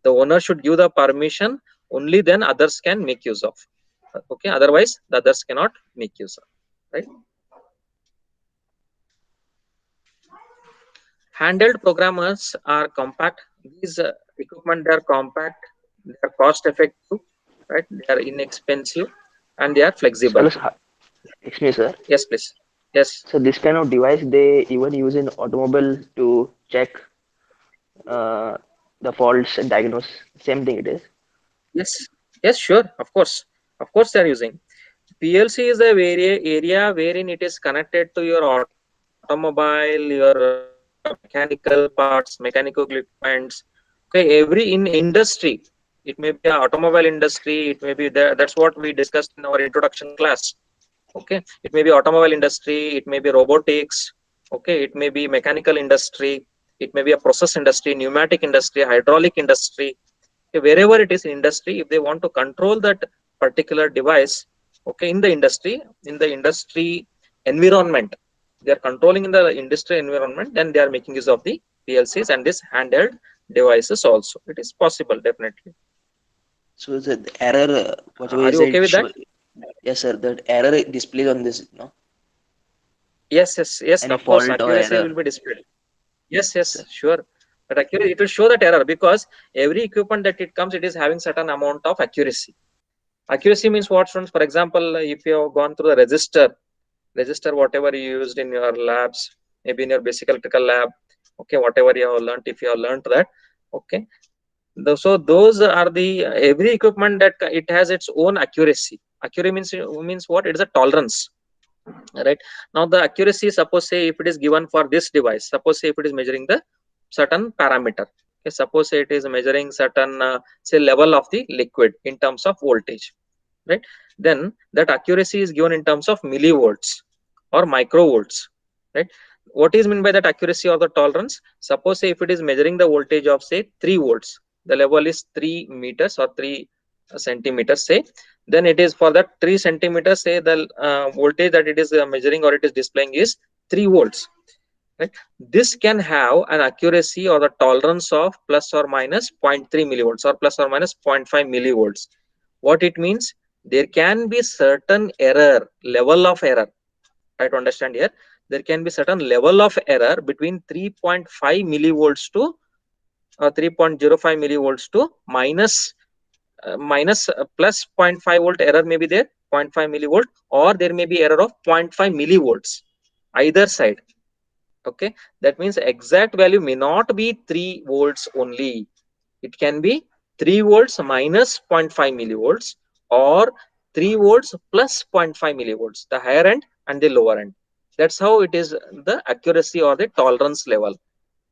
The owner should give the permission, only then others can make use of. Okay, otherwise the others cannot make use of, right? Handheld programmers are compact. These equipment, they are compact, they are cost effective, right? They are inexpensive, and they are flexible. So, excuse me, sir. Yes, please. Yes. So this kind of device they even use in automobile to check uh, the faults and diagnose. Same thing it is. Yes. Yes, sure. Of course they are using. PLC is a area wherein it is connected to your automobile, your mechanical parts, mechanical equipments. Okay, every in industry, it may be a automobile industry, it may be there. That's what we discussed in our introduction class. Okay, it may be automobile industry, it may be robotics. Okay, it may be mechanical industry, it may be a process industry, pneumatic industry, hydraulic industry. Wherever it is in industry, if they want to control that particular device, okay, in the industry environment, they are controlling in the industry environment, then they are making use of the PLCs and this handheld devices also. It is possible, definitely. So the error, whatever Are you you okay said, with that? show, yes, sir, that error displays on this, no? Yes, Any of course, fault or accuracy error, will be displayed. Yes, sir. sure. But accuracy, it will show that error, because every equipment that it comes, it is having certain amount of accuracy. Accuracy means what, students? For example, if you have gone through the register, whatever you used in your labs, maybe in your basic electrical lab, okay, whatever you have learned, if you have learned that, okay. So those are the every equipment that it has its own accuracy. Accuracy means what? It is a tolerance, right? Now the accuracy, suppose say if it is given for this device, suppose say if it is measuring the certain parameter, okay, suppose say it is measuring certain say level of the liquid in terms of voltage, right? Then that accuracy is given in terms of millivolts or microvolts, right? What is meant by that accuracy or the tolerance? Suppose say if it is measuring the voltage of say 3 volts, the level is 3 meters or 3 centimeters, say, then it is for that 3 centimeters, say the voltage that it is measuring or it is displaying is 3 volts, right? This can have an accuracy or the tolerance of plus or minus 0.3 millivolts or plus or minus 0.5 millivolts. What it means? There can be certain error, level of error. Try to understand here. There can be certain level of error between 3.5 millivolts to 3.05 millivolts to minus plus zero point 0.5 volt error may be there, 0.5 millivolt, or there may be error of 0.5 millivolts, either side. Okay, that means exact value may not be 3 volts only. It can be 3 volts minus 0.5 millivolts, or 3 volts plus 0.5 millivolts, the higher end and the lower end. That's how it is, the accuracy or the tolerance level.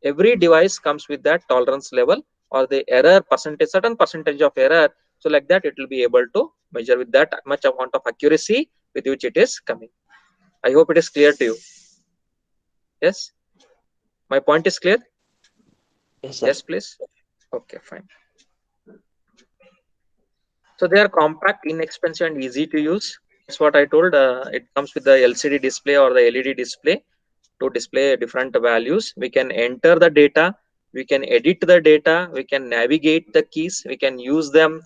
Every device comes with that tolerance level or the error percentage, certain percentage of error. So like that, it will be able to measure with that much amount of accuracy with which it is coming. I hope it is clear to you. Yes, my point is clear. Yes, sir. Yes, please. Okay, fine. So they are compact, inexpensive, and easy to use. That's what I told. It comes with the LCD display or the LED display to display different values. We can enter the data, we can edit the data, we can navigate the keys, we can use them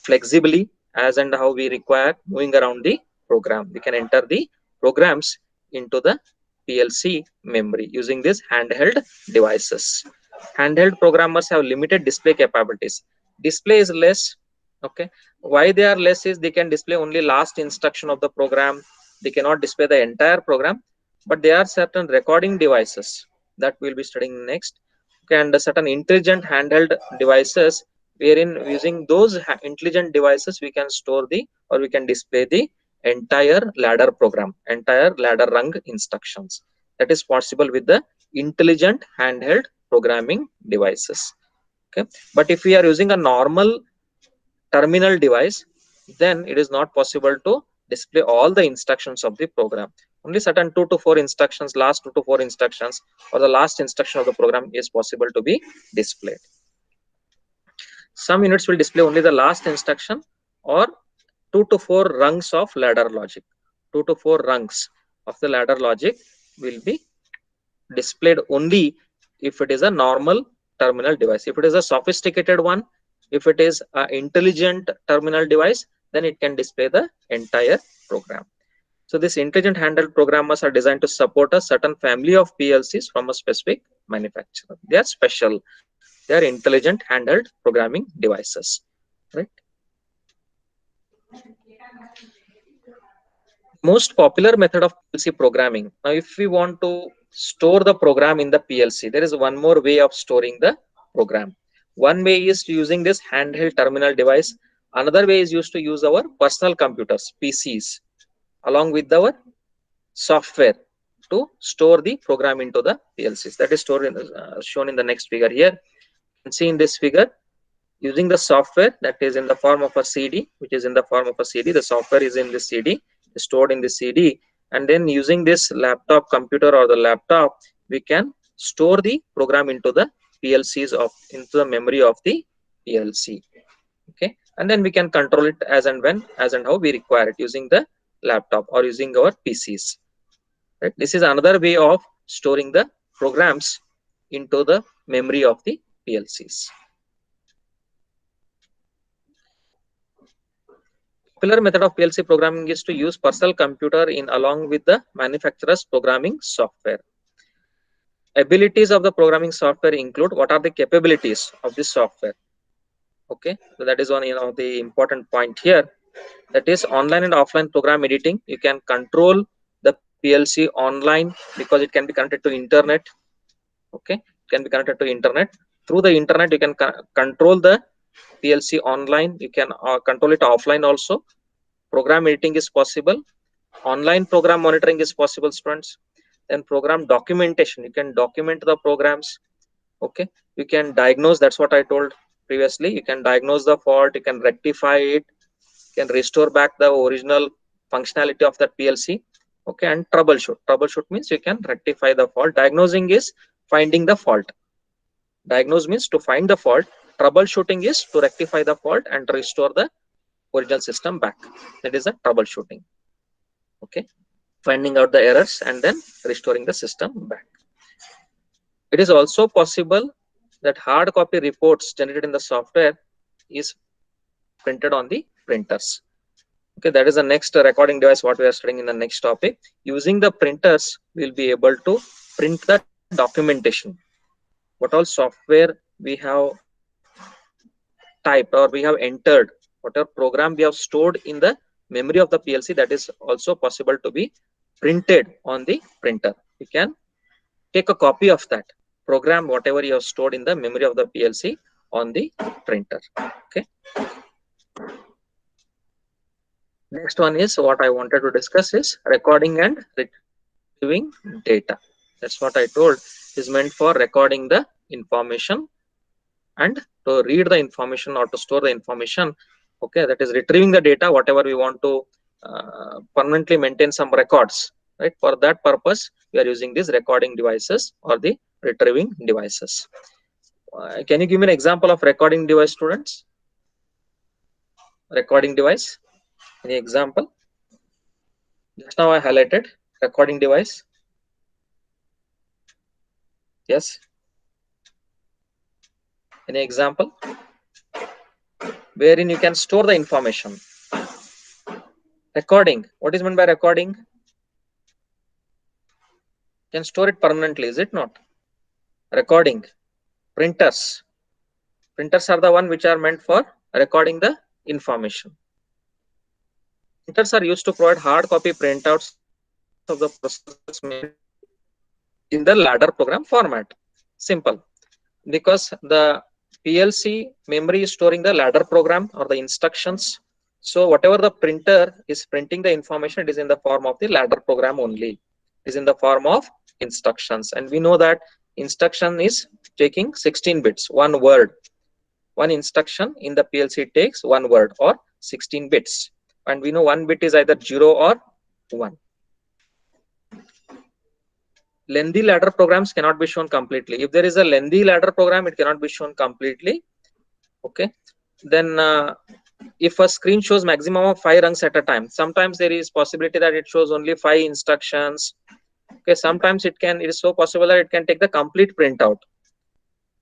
flexibly as and how we require, moving around the program. We can enter the programs into the PLC memory using these handheld devices. Handheld programmers have limited display capabilities. Display is less. Okay, why they are less is they can display only last instruction of the program. They cannot display the entire program. but there are certain recording devices that we'll be studying next. Okay, and certain intelligent handheld devices, wherein using those intelligent devices we can store the, or we can display the entire ladder program, entire ladder rung instructions. That is possible with the intelligent handheld programming devices. Okay, but if we are using a normal terminal device, then it is not possible to display all the instructions of the program. Only certain 2 to 4 instructions, last 2 to 4 instructions, or the last instruction of the program is possible to be displayed. Some units will display only the last instruction, or 2 to 4 rungs of ladder logic. 2 to 4 rungs of the ladder logic will be displayed only if it is a normal terminal device. If it is a sophisticated one, if it is an intelligent terminal device, then it can display the entire program. So this intelligent handheld programmers are designed to support a certain family of PLCs from a specific manufacturer. They are special. They are intelligent handheld programming devices, right? Most popular method of PLC programming. Now, if we want to store the program in the PLC, there is one more way of storing the program. One way is using this handheld terminal device. Another way is used to use our personal computers, PCs, along with our software to store the program into the PLCs. That is stored in shown in the next figure here. You can see in this figure, using the software that is in the form of a CD, which is in the form of a CD. The software is in the CD, stored in the CD, and then using this laptop computer or the laptop, we can store the program into the PLCs of, into the memory of the PLC. Okay, and then we can control it as and when, as and how we require it, using the laptop or using our PCs. Right? This is another way of storing the programs into the memory of the PLCs. Popular method of PLC programming is to use personal computer in along with the manufacturer's programming software. Abilities of the programming software include what are the capabilities of this software. Okay, so that is one of the important point here. That is online and offline program editing. You can control the PLC online because it can be connected to internet. Okay, it can be connected to internet. Through the internet, you can control the PLC online. You can control it offline also. Program editing is possible. Online program monitoring is possible, students. Then program documentation, you can document the programs. Okay, you can diagnose, that's what I told previously. You can diagnose the fault, you can rectify it, you can restore back the original functionality of that PLC. Okay, and troubleshoot. Troubleshoot means you can rectify the fault. Diagnosing is finding the fault. Diagnose means to find the fault. Troubleshooting is to rectify the fault and restore the original system back. That is a troubleshooting. Okay, finding out the errors and then restoring the system back. It is also possible that hard copy reports generated in the software is printed on the printers. Okay, that is the next recording device what we are studying in the next topic. Using the printers, we will be able to print the documentation. What all software we have typed or we have entered, whatever program we have stored in the memory of the PLC, that is also possible to be printed on the printer. You can take a copy of that program, whatever you have stored in the memory of the PLC, on the printer. Okay. Next one is what I wanted to discuss is recording and retrieving data. That's what I told is meant for recording the information and to read the information or to store the information. Okay, that is retrieving the data, whatever we want to permanently maintain some records. Right, for that purpose, we are using these recording devices or the retrieving devices. Can you give me an example of recording device, students? Recording device, any example? Just now I highlighted recording device. Yes. Any example? Wherein you can store the information. Recording. What is meant by recording? You can store it permanently, is it not? Recording. Printers. Printers are the one which are meant for recording the information. Printers are used to provide hard copy printouts of the processes may in the ladder program format. Simple. Because the PLC memory is storing the ladder program or the instructions. So whatever the printer is printing the information, it is in the form of the ladder program only. It is in the form of instructions. And we know that instruction is taking 16 bits, one word. One instruction in the PLC takes one word or 16 bits. And we know one bit is either 0 or 1. Lengthy ladder programs cannot be shown completely. If there is a lengthy ladder program, it cannot be shown completely. Okay. Then if a screen shows maximum of 5 rungs at a time, sometimes there is possibility that it shows only 5 instructions. Okay. Sometimes it is so possible that it can take the complete printout.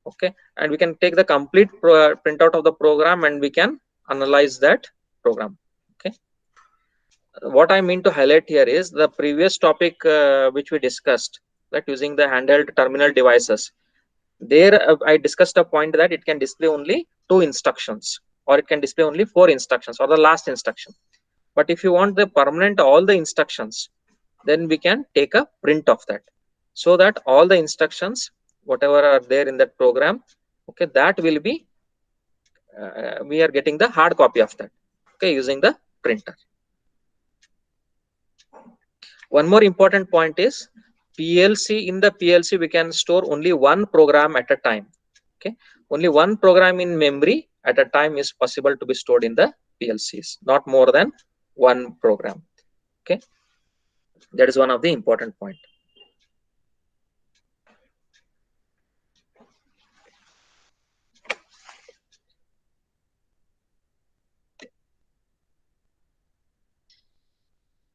Okay. And we can take the complete printout of the program and we can analyze that program. Okay. What I mean to highlight here is the previous topic which we discussed, that using the handheld terminal devices. There I discussed a point that it can display only 2 instructions or it can display only 4 instructions or the last instruction. But if you want the permanent all the instructions, then we can take a print of that, so that all the instructions whatever are there in that program, okay, that will be we are getting the hard copy of that, okay, using the printer. One more important point is PLC. In the PLC, we can store only one program at a time. Okay, only one program in memory at a time is possible to be stored in the PLCs, not more than one program. Okay, that is one of the important point.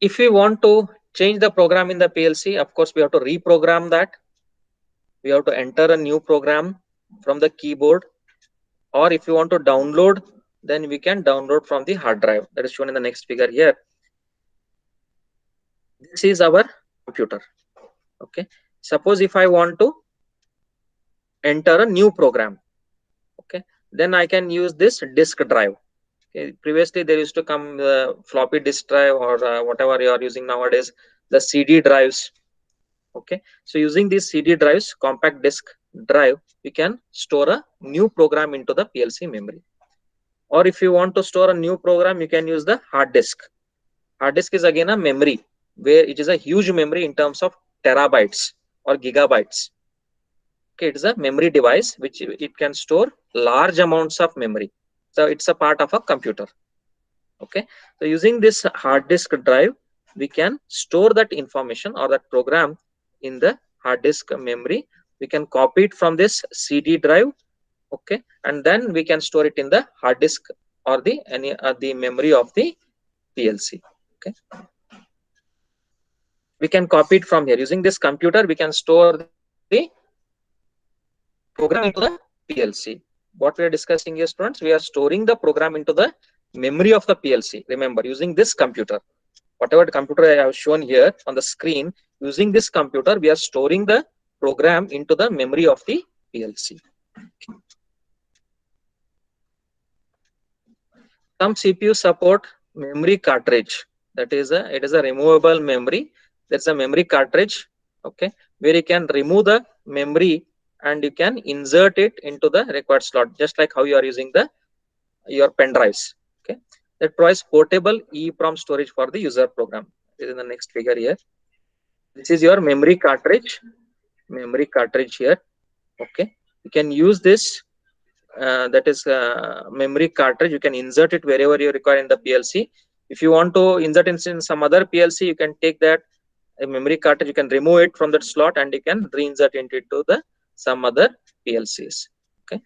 If we want to change the program in the PLC, of course, we have to reprogram that. We have to enter a new program from the keyboard, or if you want to download, then we can download from the hard drive. That is shown in the next figure here. This is our computer. Okay. Suppose if I want to enter a new program, okay, then I can use this disk drive. Okay. Previously, there used to come floppy disk drive or whatever you are using nowadays, the CD drives. Okay. So using these CD drives, compact disk drive, we can store a new program into the PLC memory. Or if you want to store a new program, you can use the hard disk. Hard disk is again a memory, where it is a huge memory in terms of terabytes or gigabytes. Okay, it is a memory device which it can store large amounts of memory. So it's a part of a computer. Okay, so using this hard disk drive, we can store that information or that program in the hard disk memory. We can copy it from this CD drive. Okay, and then we can store it in the hard disk or the memory of the PLC. Okay, we can copy it from here. Using this computer, we can store the program into the PLC. What we are discussing here, students, we are storing the program into the memory of the PLC. Remember, using this computer, whatever computer I have shown here on the screen, using this computer, we are storing the program into the memory of the PLC. Some CPUs support memory cartridge. That is it is a removable memory. That's a memory cartridge. Okay, where you can remove the memory and you can insert it into the required slot, just like how you are using your pen drives. Okay, that provides portable EEPROM storage for the user program. This is in the next figure here. This is your memory cartridge. Memory cartridge here. Okay, you can use this. That is memory cartridge. You can insert it wherever you require in the PLC. If you want to insert in some other PLC, you can take that memory cartridge, you can remove it from that slot and you can reinsert it into some other PLCs. Okay.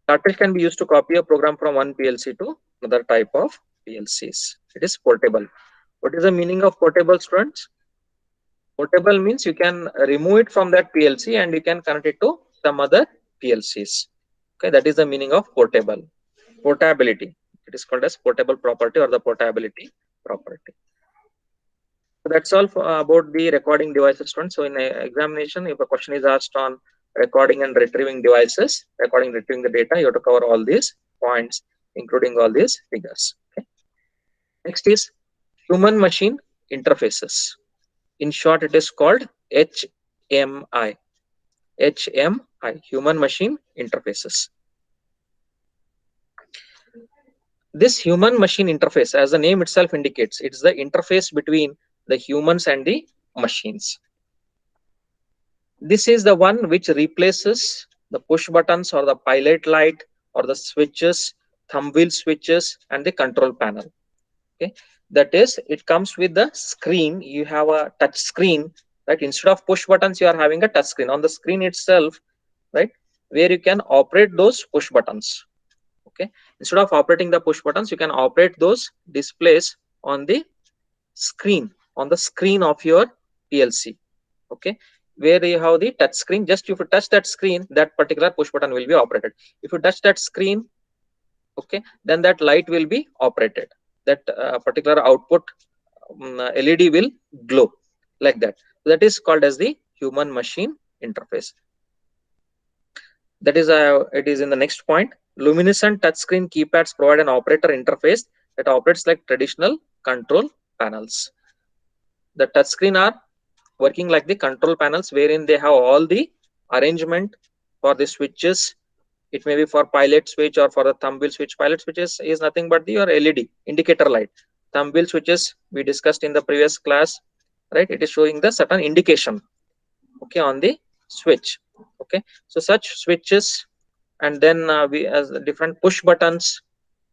Cartridge can be used to copy a program from one PLC to another type of PLCs. It is portable. What is the meaning of portable, students? Portable means you can remove it from that PLC and you can connect it to some other PLCs. Okay, that is the meaning of portable. Portability. It is called as portable property or the portability property. So that's all about the recording devices, students. So in examination, if a question is asked on recording and retrieving devices, recording, retrieving the data, you have to cover all these points, including all these figures. Okay. Next is Human machine interfaces. In short, it is called HMI. HMI, human machine interfaces. This human machine interface, as the name itself indicates, it's the interface between the humans and the machines. This is the one which replaces the push buttons or the pilot light or the switches, thumb wheel switches, and the control panel. Okay, that is, it comes with the screen. You have a touch screen, right? Instead of push buttons, you are having a touch screen on the screen itself, right, where you can operate those push buttons. Okay, instead of operating the push buttons, you can operate those displays on the screen of your PLC. Okay, where you have the touch screen. Just if you touch that screen, that particular push button will be operated. If you touch that screen, okay, then that light will be operated. That particular output LED will glow like that. That is called as the human machine interface. That is it is in the next point. Luminescent touchscreen keypads provide an operator interface that operates like traditional control panels. The touchscreen are working like the control panels, wherein they have all the arrangement for the switches. It may be for pilot switch or for the thumb wheel switch. Pilot switches is nothing but your LED indicator light. Thumb wheel switches we discussed in the previous class, right? It is showing the certain indication, okay, on the switch. Okay, so such switches, and then we as different push buttons.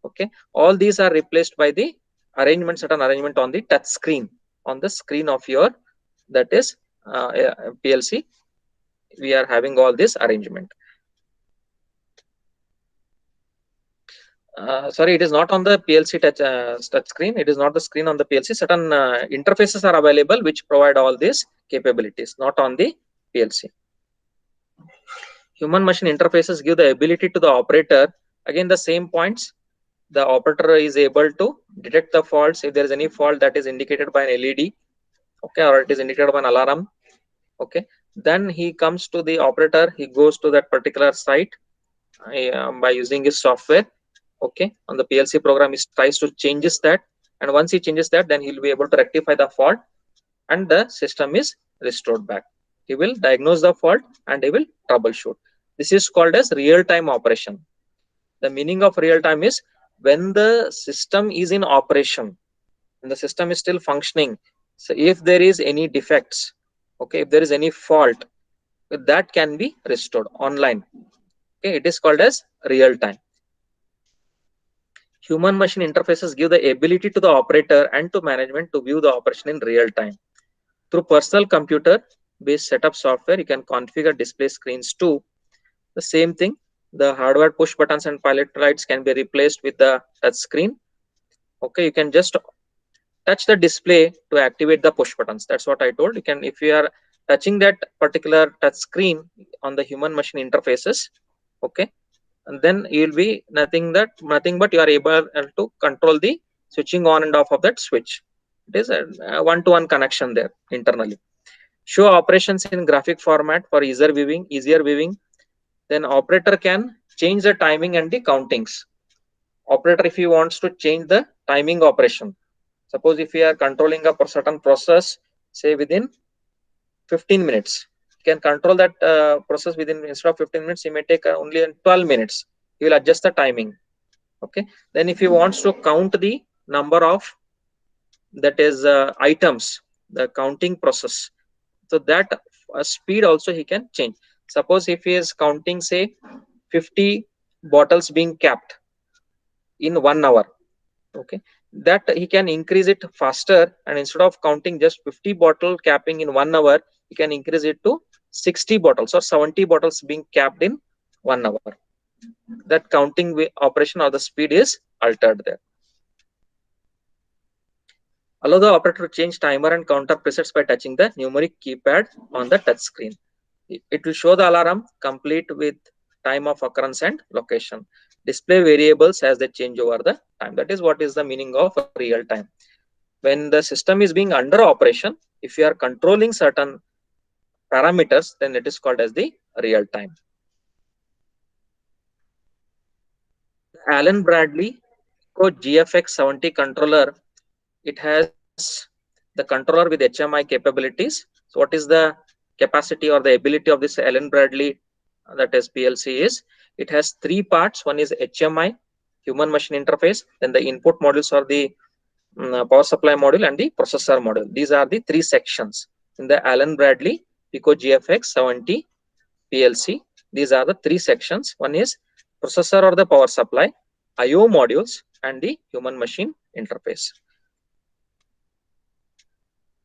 Okay, all these are replaced by the arrangement, certain arrangement on the touch screen, on the screen of your, that is PLC. We are having all this arrangement. Sorry, it is not on the PLC touch screen. It is not the screen on the PLC. Certain interfaces are available which provide all these capabilities, not on the PLC. Human machine interfaces give the ability to the operator, again the same points. The operator is able to detect the faults. If there is any fault, that is indicated by an LED, okay, or it is indicated by an alarm. Okay, then he comes to the operator, he goes to that particular site by using his software. Okay, on the PLC program, he tries to changes that, and once he changes that, then he'll be able to rectify the fault, and the system is restored back. He will diagnose the fault and he will troubleshoot. This is called as real-time operation. The meaning of real-time is when the system is in operation, when the system is still functioning. So if there is any defects, okay, if there is any fault, that can be restored online. Okay, it is called as real-time. Human machine interfaces give the ability to the operator and to management to view the operation in real time. Through personal computer based setup software, you can configure display screens too. The same thing, the hardware push buttons and pilot lights can be replaced with the touch screen. Okay, you can just touch the display to activate the push buttons. That's what I told. You can, if you are touching that particular touch screen on the human machine interfaces, okay, and then you will be nothing but you are able to control the switching on and off of that switch. It is a one-to-one connection there internally. Show operations in graphic format for easier viewing. Then operator can change the timing and the countings. Operator, if he wants to change the timing operation, suppose if we are controlling a certain process, say within 15 minutes, you can control that process within, instead of 15 minutes, he may take only 12 minutes. He will adjust the timing. Okay, then if he wants to count the number of, that is items, the counting process, so that speed also he can change. Suppose if he is counting, say 50 bottles being capped in 1 hour, okay, that he can increase it faster, and instead of counting just 50 bottle capping in 1 hour, he can increase it to 60 bottles or 70 bottles being capped in 1 hour. That counting operation or the speed is altered there. Allow the operator to change timer and counter presets by touching the numeric keypad on the touch screen. It will show the alarm complete with time of occurrence and location. Display variables as they change over the time. That is what is the meaning of real time. When the system is being under operation, if you are controlling certain parameters, then it is called as the real time. Allen Bradley GFX 70 controller, it has the controller with HMI capabilities. So what is the capacity or the ability of this Allen Bradley, that is PLC, is it has three parts. One is HMI, human machine interface, then the input modules are the power supply module and the processor module. These are the three sections in the Allen Bradley Pico GFX 70 PLC. These are the three sections. One is processor or the power supply, IO modules, and the human machine interface.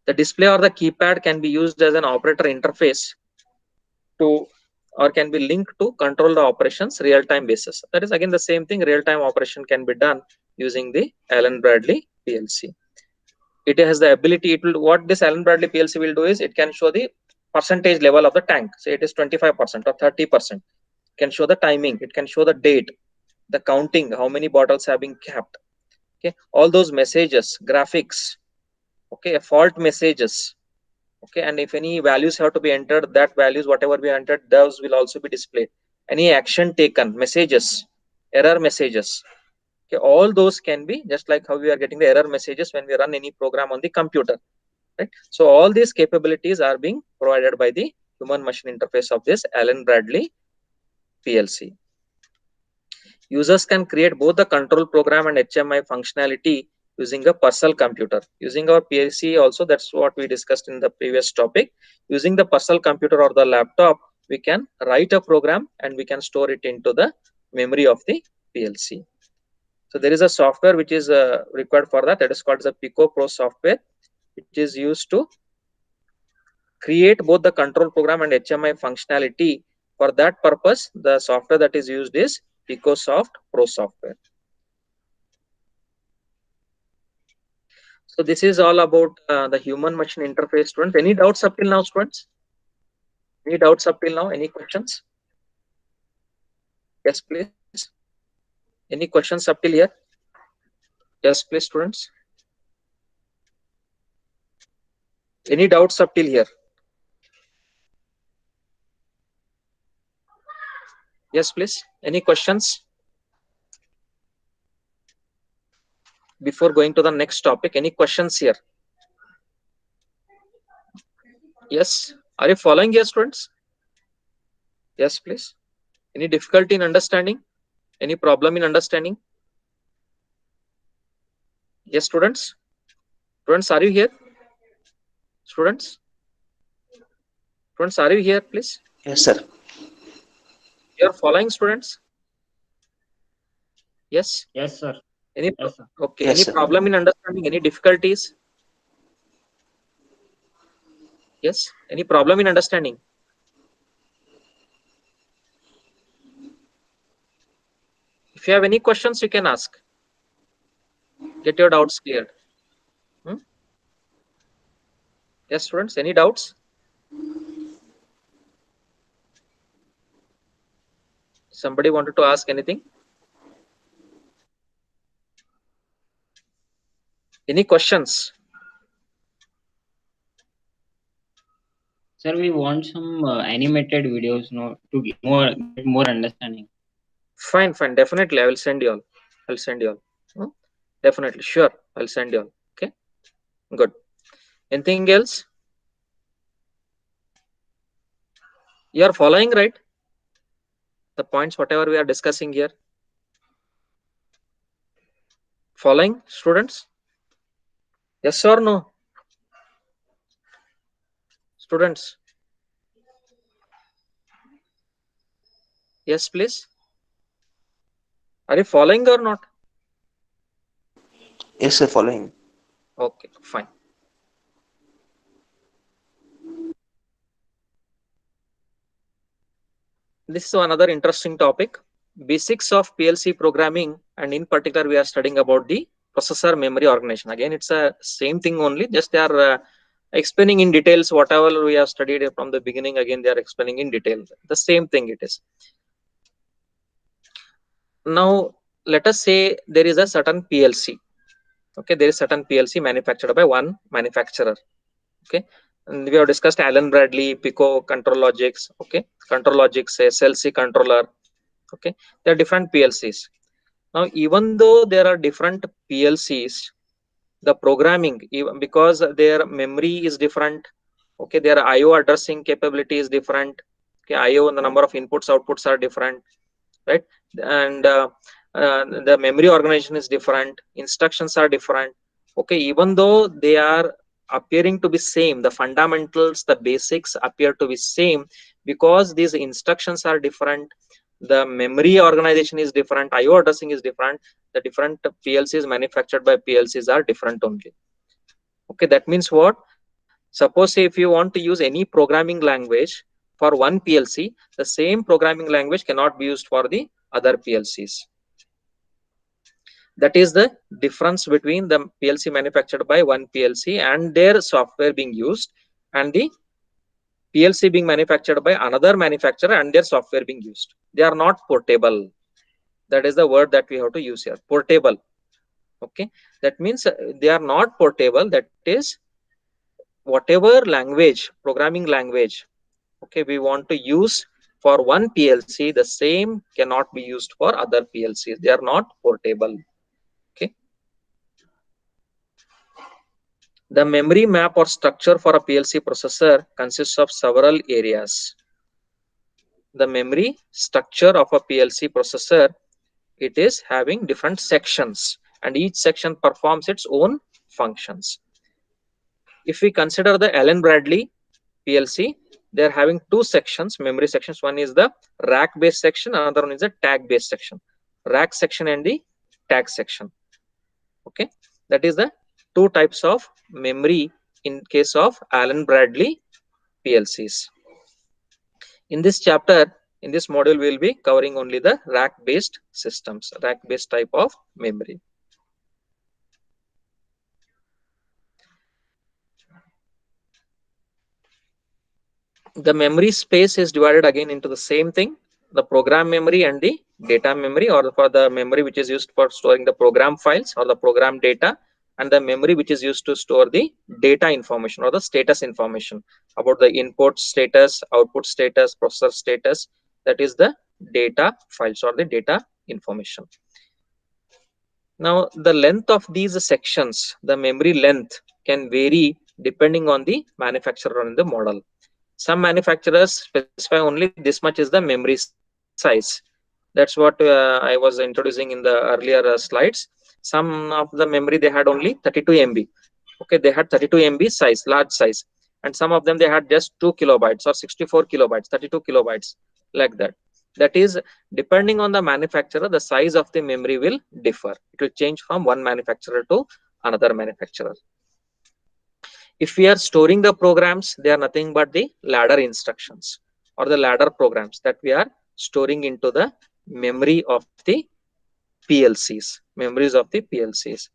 The display or the keypad can be used as an operator interface to, or can be linked to control the operations real-time basis. That is again the same thing. Real-time operation can be done using the Allen Bradley PLC. It has the ability, it will, what this Allen Bradley PLC will do is it can show the percentage level of the tank. Say it is 25% or 30%. It can show the timing, it can show the date, the counting, how many bottles have been capped. Okay, all those messages, graphics, okay, fault messages, okay, and if any values have to be entered, that values whatever we entered, those will also be displayed. Any action taken, messages, error messages, okay, all those can be just like how we are getting the error messages when we run any program on the computer, right? So all these capabilities are being provided by the human machine interface of this Allen Bradley PLC. Users can create both the control program and HMI functionality using a personal computer. Using our PLC also, that's what we discussed in the previous topic. Using the personal computer or the laptop, we can write a program and we can store it into the memory of the PLC. So there is a software which is required for that. That is called the Pico Pro software, which is used to create both the control program and HMI functionality. For that purpose, the software that is used is PicoSoft Pro software. So this is all about the human machine interface, students. Any doubts up till now, students? Any doubts up till now? Any questions? Yes, please. Any questions up till here? Yes, please, students. Any doubts up till here? Yes, please. Any questions? Before going to the next topic, any questions here? Yes. Are you following here, students? Yes, please. Any difficulty in understanding? Any problem in understanding? Yes, students. Students, are you here? Students? Students, are you here, please? Yes, sir. You are following, students? Yes. Yes, sir. Any Yes, sir. okay? Yes, Any sir. problem in understanding? Any difficulties? Yes. Any problem in understanding? If you have any questions, you can ask. Get your doubts cleared. Yes, students. Any doubts? Somebody wanted to ask anything? Any questions? Sir, we want some animated videos, no, to get more understanding. Fine, fine. Definitely, I will send you all. I'll send you all. Definitely, sure. I'll send you all. Okay. Good. Anything else? You are following, right? The points, whatever we are discussing here. Following, students? Yes or no? Students? Yes, please. Are you following or not? Yes, sir. Following. Okay, fine. This is another interesting topic. Basics of PLC programming, and in particular, we are studying about the processor memory organization. Again, it's a same thing only, just they are explaining in details whatever we have studied from the beginning. Again, they are explaining in detail. The same thing it is. Now, let us say there is a certain PLC. Okay, there is certain PLC manufactured by one manufacturer. Okay, and we have discussed Allen Bradley, Pico, ControlLogix. Okay, ControlLogix, SLC controller. Okay, there are different PLCs. Now, even though there are different PLCs, the programming, even because their memory is different. Okay, their IO addressing capability is different. Okay, IO and the number of inputs outputs are different, right? And the memory organization is different, instructions are different. Okay, even though they are appearing to be same, the fundamentals, the basics appear to be same, because these instructions are different, the memory organization is different, IO addressing is different, the different PLCs manufactured by PLCs are different only. Okay, that means what? Suppose if you want to use any programming language for one PLC, the same programming language cannot be used for the other PLCs. That is the difference between the PLC manufactured by one PLC and their software being used, and the PLC being manufactured by another manufacturer and their software being used. They are not portable. That is the word that we have to use here, portable. Okay, that means they are not portable. That is, whatever language, programming language, okay, we want to use for one PLC, the same cannot be used for other PLCs. They are not portable. Okay. The memory map or structure for a PLC processor consists of several areas. The memory structure of a PLC processor, it is having different sections, and each section performs its own functions. If we consider the Allen Bradley PLC, they are having two sections, memory sections. One is the rack based section, another one is the tag based section. Rack section and the tag section. Okay, that is the two types of memory in case of Allen Bradley PLCs. In this chapter, in this module, we will be covering only the rack based systems, rack based type of memory. The memory space is divided again into the same thing, the program memory and the data memory, or for the memory which is used for storing the program files or the program data, and the memory which is used to store the data information or the status information about the input status, output status, processor status. That is the data files or the data information. Now, the length of these sections, the memory length, can vary depending on the manufacturer and the model. Some manufacturers specify only this much is the memory size. That's what I was introducing in the earlier slides. Some of the memory, they had only 32 MB. Okay, they had 32 MB size, large size, and some of them they had just 2 kilobytes or 64 kilobytes, 32 kilobytes, like that. That is, depending on the manufacturer, the size of the memory will differ. It will change from one manufacturer to another manufacturer. If we are storing the programs, they are nothing but the ladder instructions or the ladder programs that we are storing into the memory of the PLCs, memories of the PLCs.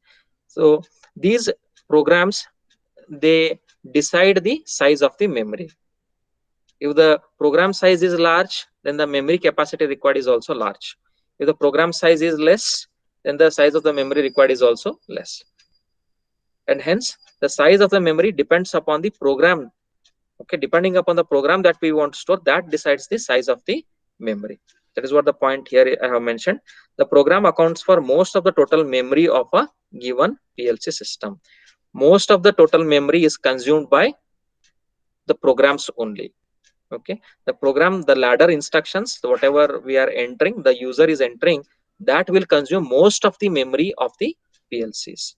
So these programs, they decide the size of the memory. If the program size is large, then the memory capacity required is also large. If the program size is less, then the size of the memory required is also less. And hence, the size of the memory depends upon the program. Okay, depending upon the program that we want to store, that decides the size of the memory. That is what the point here I have mentioned. The program accounts for most of the total memory of a given PLC system. Most of the total memory is consumed by the programs only. Okay, the program, the ladder instructions, whatever we are entering, the user is entering, that will consume most of the memory of the PLCs.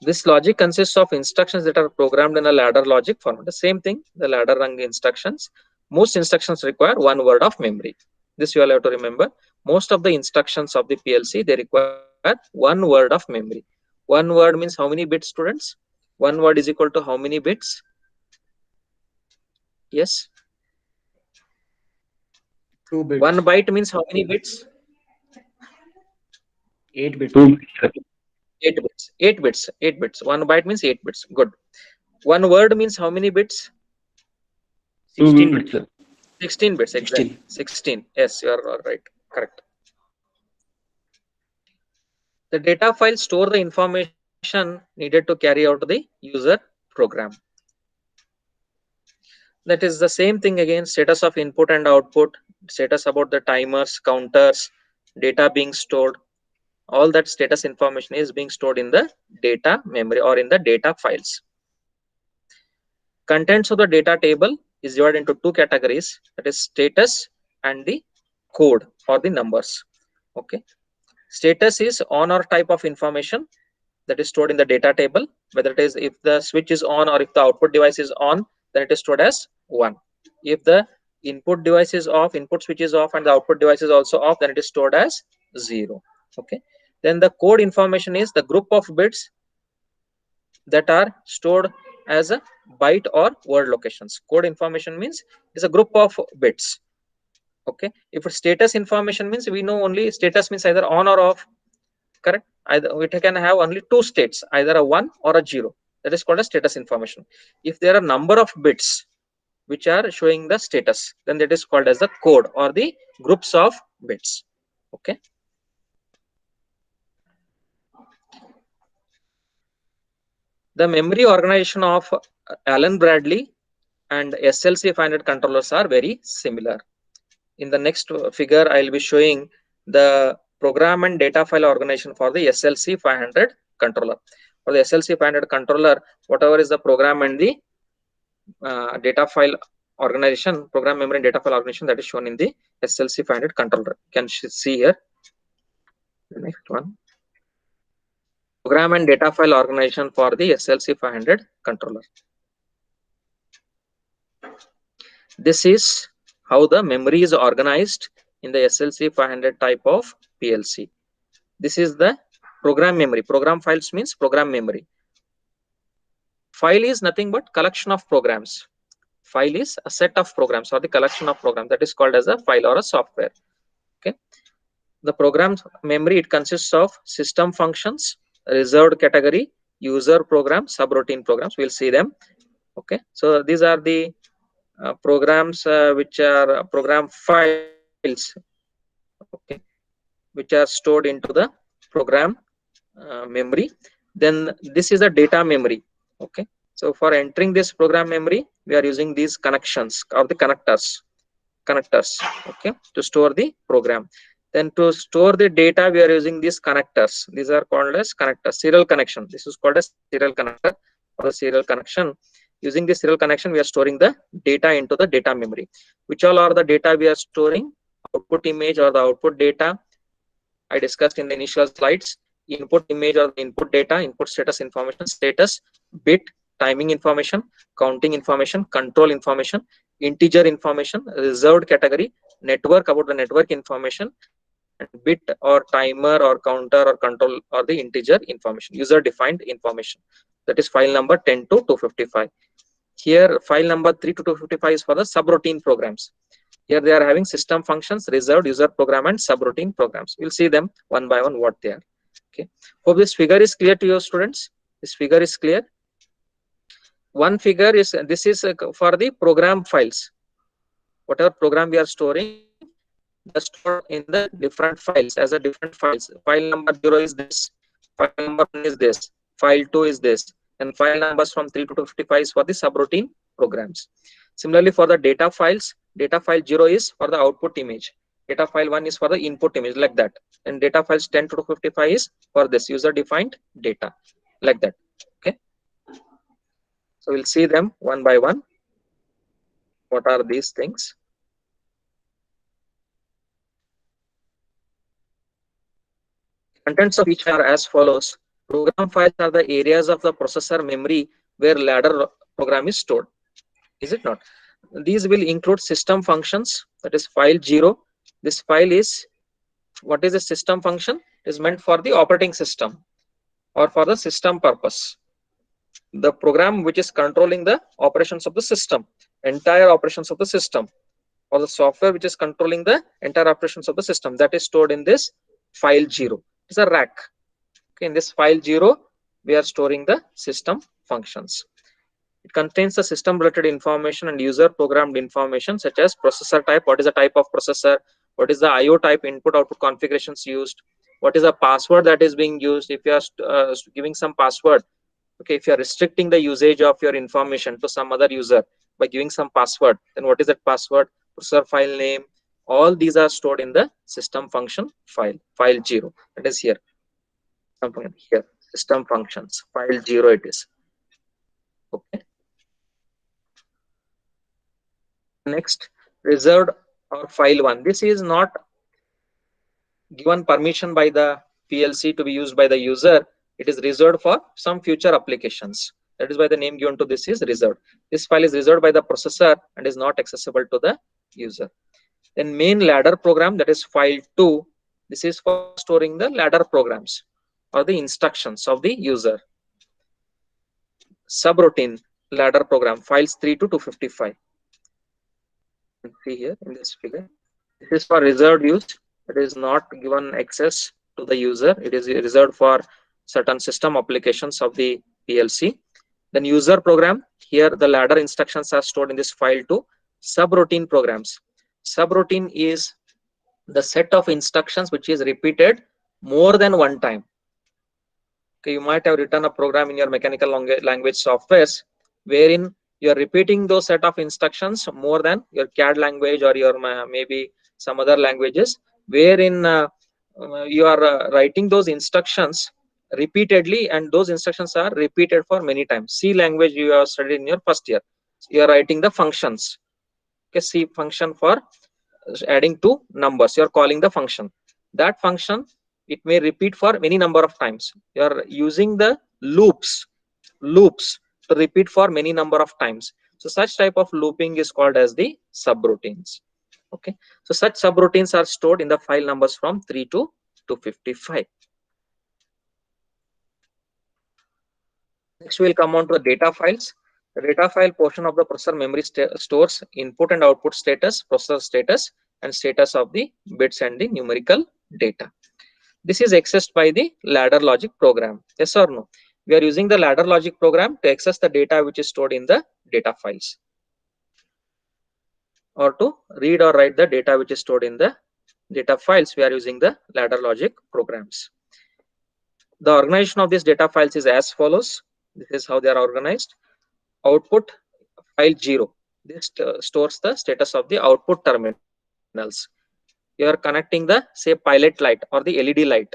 This logic consists of instructions that are programmed in a ladder logic format. The same thing, the ladder rung instructions. Most instructions require one word of memory. This you all have to remember. Most of the instructions of the PLC, they require one word of memory. One word means how many bits, students? One word is equal to how many bits? Yes. 2 bits. 1 byte means how many bits? 8 bits. 2 bits. 8 bits. 8 bits. 8 bits. 1 byte means 8 bits. Good. One word means how many bits? 16 2 bits. bits. 16 bits. 16. Exactly. 16. Yes, you are all right. Correct. The data file store the information needed to carry out the user program. That is the same thing again, status of input and output, status about the timers, counters, data being stored, all that status information is being stored in the data memory or in the data files. Contents of the data table is divided into two categories, that is status and the code or the numbers. Okay, status is on or type of information that is stored in the data table, whether it is if the switch is on or if the output device is on, then it is stored as 1. If the input device is off, input switch is off and the output device is also off, then it is stored as 0. Okay, then the code information is the group of bits that are stored as a byte or word locations. Code information means it's a group of bits. Okay, if it's status information means we know only status means either on or off, correct? Either it can have only two states, either a 1 or a 0. That is called a status information. If there are number of bits which are showing the status, then that is called as the code or the groups of bits. Okay, the memory organization of Allen Bradley and SLC 500 controllers are very similar. In the next figure, I'll be showing the program and data file organization for the SLC 500 controller. For the SLC 500 controller, whatever is the program and the data file organization, program memory and data file organization, that is shown in the SLC 500 controller. You can see here. The next one, program and data file organization for the SLC 500 controller. This is how the memory is organized in the SLC 500 type of PLC. This is the program memory. Program files means program memory. File is nothing but collection of programs. File is a set of programs or the collection of programs, that is called as a file or a software. Okay, the program memory, it consists of system functions, reserved category, user program, subroutine programs. We'll see them. Okay, so these are the programs which are program files, okay, which are stored into the program memory. Then this is a data memory. Okay, so for entering this program memory, we are using these connections or the connectors, okay, to store the program. Then to store the data, we are using these connectors. These are called as connectors. Serial connection. This is called a serial connector or a serial connection. Using this serial connection, we are storing the data into the data memory. Which all are the data we are storing? Output image or the output data, I discussed in the initial slides. Input image or the input data, input status information, status, bit, timing information, counting information, control information, integer information, reserved category, network, about the network information, and bit or timer or counter or control or the integer information, user defined information. That is file number 10 to 255. Here file number 3 to 255 is for the subroutine programs. Here they are having system functions, reserved, user program, and subroutine programs. We'll see them one by one what they are. Okay, hope this figure is clear to your students. This figure is clear. One figure is, this is for the program files. Whatever program we are storing, the stored in the different files as a different files. File number 0 is this, file number 1 is this, file 2 is this, and file numbers from 3 to 255 is for the subroutine programs. Similarly, for the data files, data file 0 is for the output image, data file 1 is for the input image, like that. And data files 10 to 255 is for this user defined data, like that. Okay, so we'll see them one by one. What are these things? Contents of each are as follows. Program files are the areas of the processor memory where ladder program is stored. Is it not? These will include system functions, that is file 0. This file is, what is a system function? It is meant for the operating system or for the system purpose. The program which is controlling the operations of the system, entire operations of the system, or the software which is controlling the entire operations of the system, that is stored in this file 0. It's a rack. Okay, in this file 0, we are storing the system functions. It contains the system related information and user programmed information such as processor type, what is the type of processor, what is the IO type, input output configurations used, what is the password that is being used. If you are giving some password, okay, if you are restricting the usage of your information to some other user by giving some password, then what is that password, processor file name, all these are stored in the system function file, file 0, that is here. Here, system functions, file 0 it is. Okay. Next, reserved or file 1. This is not given permission by the PLC to be used by the user. It is reserved for some future applications. That is why the name given to this is reserved. This file is reserved by the processor and is not accessible to the user. Then main ladder program, that is file 2. This is for storing the ladder programs or the instructions of the user. Subroutine ladder program, files 3 to 255. You can see here in this figure. This is for reserved use. It is not given access to the user. It is reserved for certain system applications of the PLC. Then user program, here the ladder instructions are stored in this file 2. Subroutine programs. Subroutine is the set of instructions which is repeated more than one time. Okay, you might have written a program in your mechanical language softwares wherein you are repeating those set of instructions more than your CAD language or your maybe some other languages, wherein you are writing those instructions repeatedly, and those instructions are repeated for many times. C language you have studied in your first year. You are writing the functions. Okay, C function for adding two numbers. You are calling the function. That function, it may repeat for many number of times. You are using the loops to repeat for many number of times. So such type of looping is called as the subroutines. Okay, so such subroutines are stored in the file numbers from 3 to 255. Next, we will come on to the data files. The data file portion of the processor memory stores input and output status, processor status, and status of the bits and the numerical data. This is accessed by the ladder logic program. Yes or no? We are using the ladder logic program to access the data which is stored in the data files, or to read or write the data which is stored in the data files. We are using the ladder logic programs. The organization of these data files is as follows. This is how they are organized. Output file 0. This stores the status of the output terminals. You are connecting the, say, pilot light or the LED light,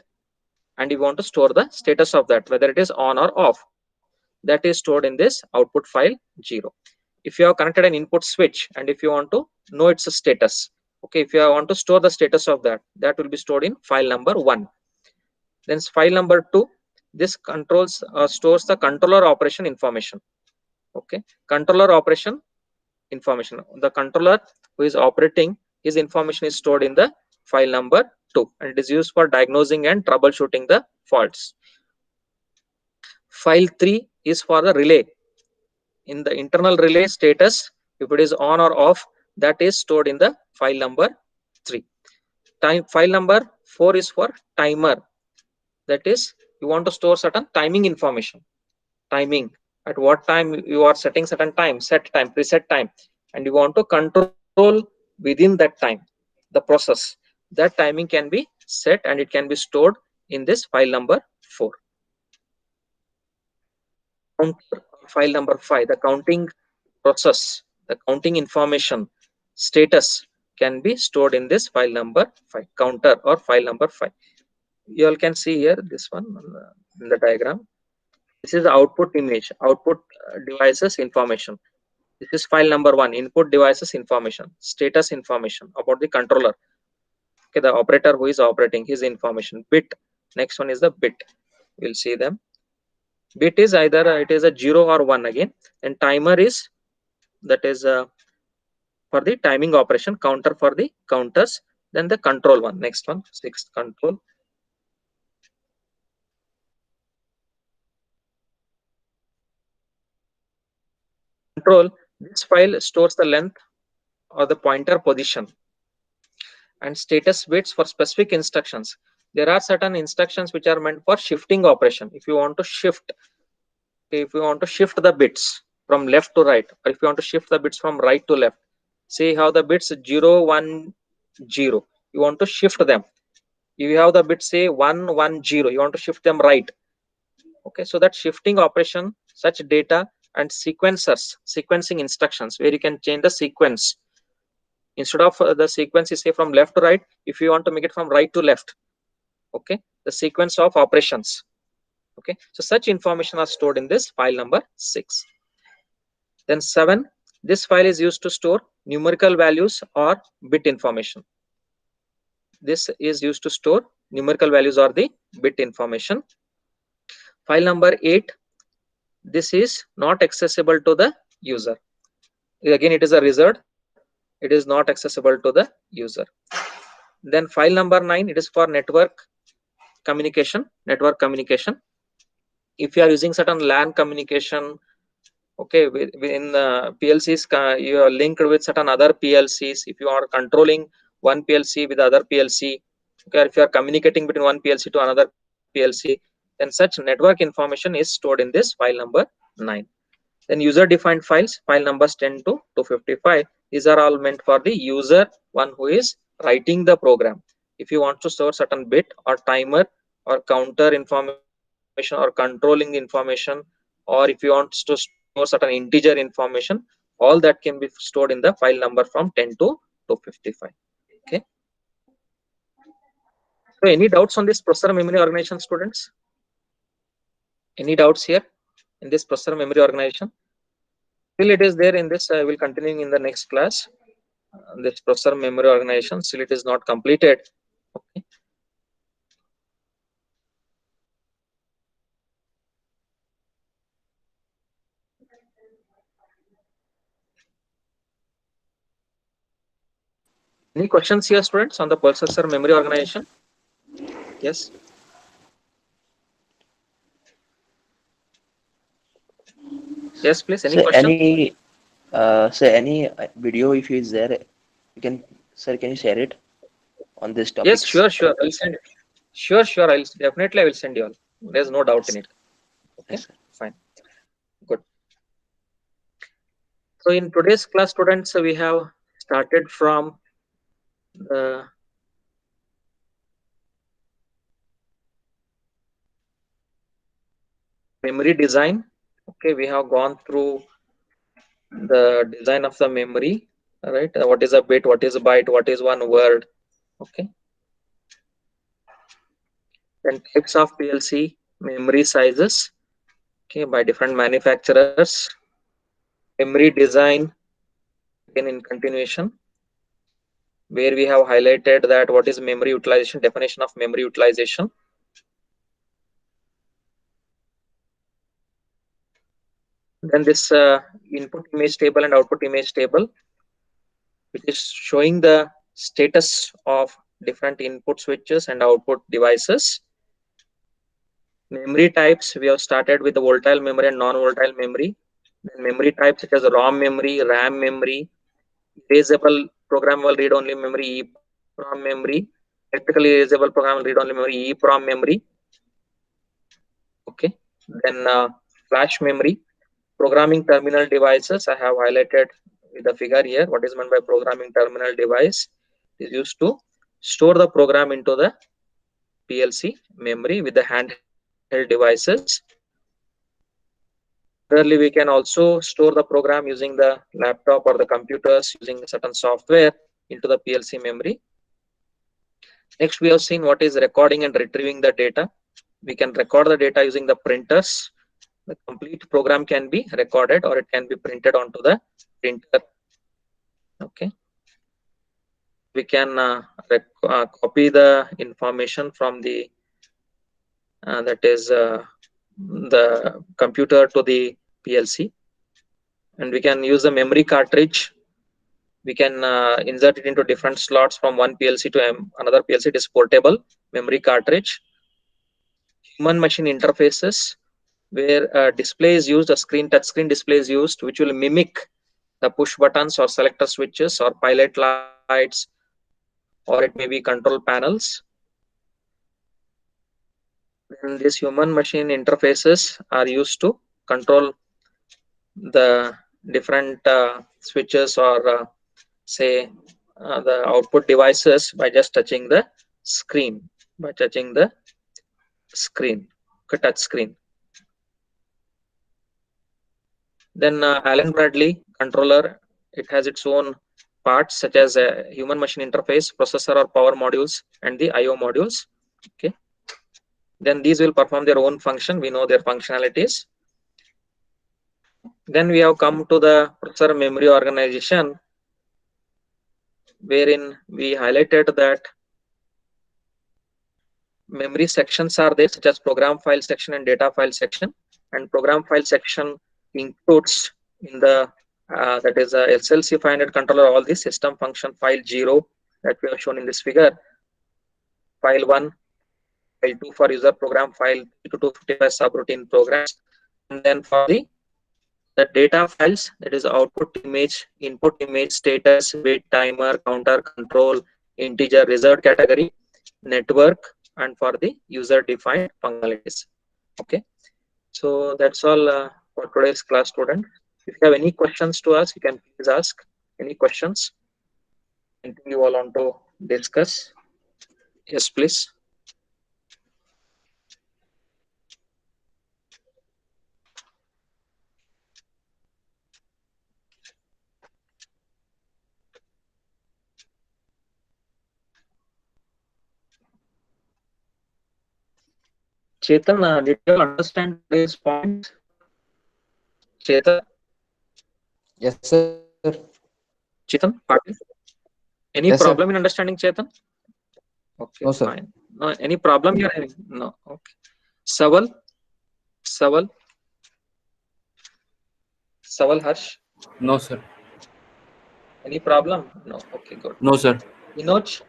and you want to store the status of that, whether it is on or off. That is stored in this output file 0. If you have connected an input switch and if you want to know its status, okay, if you want to store the status of that, that will be stored in file number 1. Then file number 2, this controls stores the controller operation information. Okay, controller operation information. The controller who is operating, his information is stored in the file number 2, and it is used for diagnosing and troubleshooting the faults. File 3 is for the relay. In the internal relay status, if it is on or off, that is stored in the file number 3. File number 4 is for timer. That is, you want to store certain timing information. Timing, at what time you are setting certain time, set time, preset time, and you want to control within that time the process. That timing can be set and it can be stored in this file number 4. File number 5, the counting process, the counting information status can be stored in this file number 5, counter or file number 5. You all can see here this one in the diagram. This is the output image, output devices information. This is file number 1, input devices information, status information about the controller. Okay, the operator who is operating, his information. Bit, next one is the bit. We'll see them. Bit is either it is a 0 or 1 again, and timer is, that is for the timing operation, counter for the counters. Then the control one, next one, 6th control. Control, this file stores the length or the pointer position and status bits for specific instructions. There are certain instructions which are meant for shifting operation. If you want to shift, if you want to shift the bits from left to right, or if you want to shift the bits from right to left, say how the bits 0 1 0, you want to shift them. You have the bits say 1 1 0, you want to shift them right. Okay, so that shifting operation, such data and sequencing instructions where you can change the sequence. Instead of the sequence is say from left to right, if you want to make it from right to left, okay, the sequence of operations, Okay, so such information are stored in this file number 6. Then 7, this file is used to store numerical values or bit information. This is used to store numerical values or the bit information. File number 8, this is not accessible to the user. Again, it is a reserved, it is not accessible to the user. Then file number 9, it is for network communication. If you are using certain LAN communication, okay, in PLCs, you are linked with certain other PLCs. If you are controlling one PLC with other PLC, okay, if you are communicating between one PLC to another PLC, then such network information is stored in this file number 9. Then user defined files, file numbers 10 to 255. These are all meant for the user, one who is writing the program. If you want to store certain bit or timer or counter information or controlling information, or if you want to store certain integer information, all that can be stored in the file number from 10 to 255. Okay. So any doubts on this processor memory organization, students? Any doubts here in this processor memory organization? Still it is there in this, I will continue in the next class. This processor memory organization, still it is not completed. Okay. Any questions here, students, on the processor memory organization? Yes. Yes, please. Any question? Any video if is there, you can, sir, can you share it on this topic? Yes, sure. I'll send it. Sure. I will send you all. There's no doubt in it. Okay, Yes, sir. fine. Good. So in today's class, students, we have started from the memory design. Okay, we have gone through the design of the memory, right? What is a bit, what is a byte, what is one word. Okay. Then types of PLC, memory sizes, okay, by different manufacturers, memory design, again in continuation, where we have highlighted that what is memory utilization, definition of memory utilization. Then this input image table and output image table, which is showing the status of different input switches and output devices. Memory types, we have started with the volatile memory and non-volatile memory. Then memory types such as ROM memory, RAM memory, erasable programmable read-only memory, EEPROM memory, electrically erasable programmable read-only memory, EEPROM memory. Okay. Then flash memory, programming terminal devices. I have highlighted with the figure here. What is meant by programming terminal device? Is used to store the program into the PLC memory with the handheld devices. Similarly, we can also store the program using the laptop or the computers using certain software into the PLC memory. Next, we have seen what is recording and retrieving the data. We can record the data using the printers. The complete program can be recorded or it can be printed onto the printer. Okay. We can copy the information from the that is the computer to the PLC, and we can use the memory cartridge. We can insert it into different slots from one PLC to another PLC. It is portable memory cartridge. Human machine interfaces, where display is used, a touch screen display is used, which will mimic the push buttons or selector switches or pilot lights, or it may be control panels. Then these human machine interfaces are used to control the different switches or say the output devices by just touching the screen, touch screen. Then Allen Bradley controller, it has its own parts such as a human machine interface, processor or power modules, and the IO modules. Okay. Then these will perform their own function. We know their functionalities. Then we have come to the processor memory organization, wherein we highlighted that memory sections are there, such as program file section and data file section. And program file section includes in the that is a SLC 500 controller all the system function file 0 that we have shown in this figure, file 1, file 2 for user program, file 3 to 255 subroutine programs, and then for the data files, that is output image, input image, status, wait, timer, counter, control, integer, reserved category, network, and for the user defined functionalities. Okay, so that's all for today's class, student. If you have any questions to ask, you can please ask any questions. Anything you all want to discuss? Yes, please. Chetan, did you understand today's points? Chetan? Yes, sir. Chetan, Patil? Any Yes, sir. problem in understanding, Chetan? Okay, No, sir. fine. No, any problem you're having? No. Okay. Saval? Saval Harsh? No, sir. Any problem? No. Okay, good. No, sir. Inoj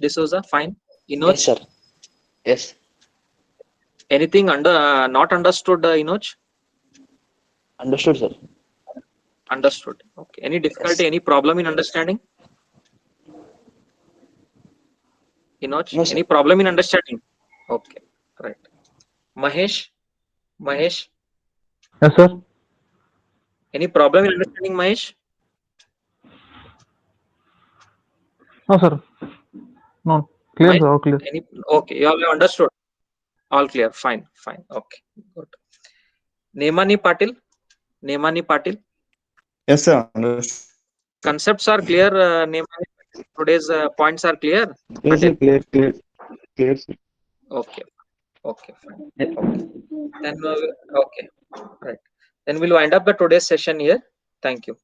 D'Souza, fine. Yes, Inoj, sir. Yes. anything not understood, Inoj? Understood, sir. Understood. Okay. Any difficulty, any problem in understanding? Inoj, No, sir. any problem in understanding? Okay, right. Mahesh? Yes, sir. Any problem in understanding, Mahesh? No, sir. No. Clear, Mahesh? sir. All clear. Okay, you all have understood. All clear. Fine. Okay, good. Nemani Patil? Yes, sir. Understood. Concepts are clear, Nemani? Today's points are clear? Yes, sir. Patil? Clear, sir. Okay, fine. Okay. Then, okay, right. Then we'll wind up the today's session here. Thank you.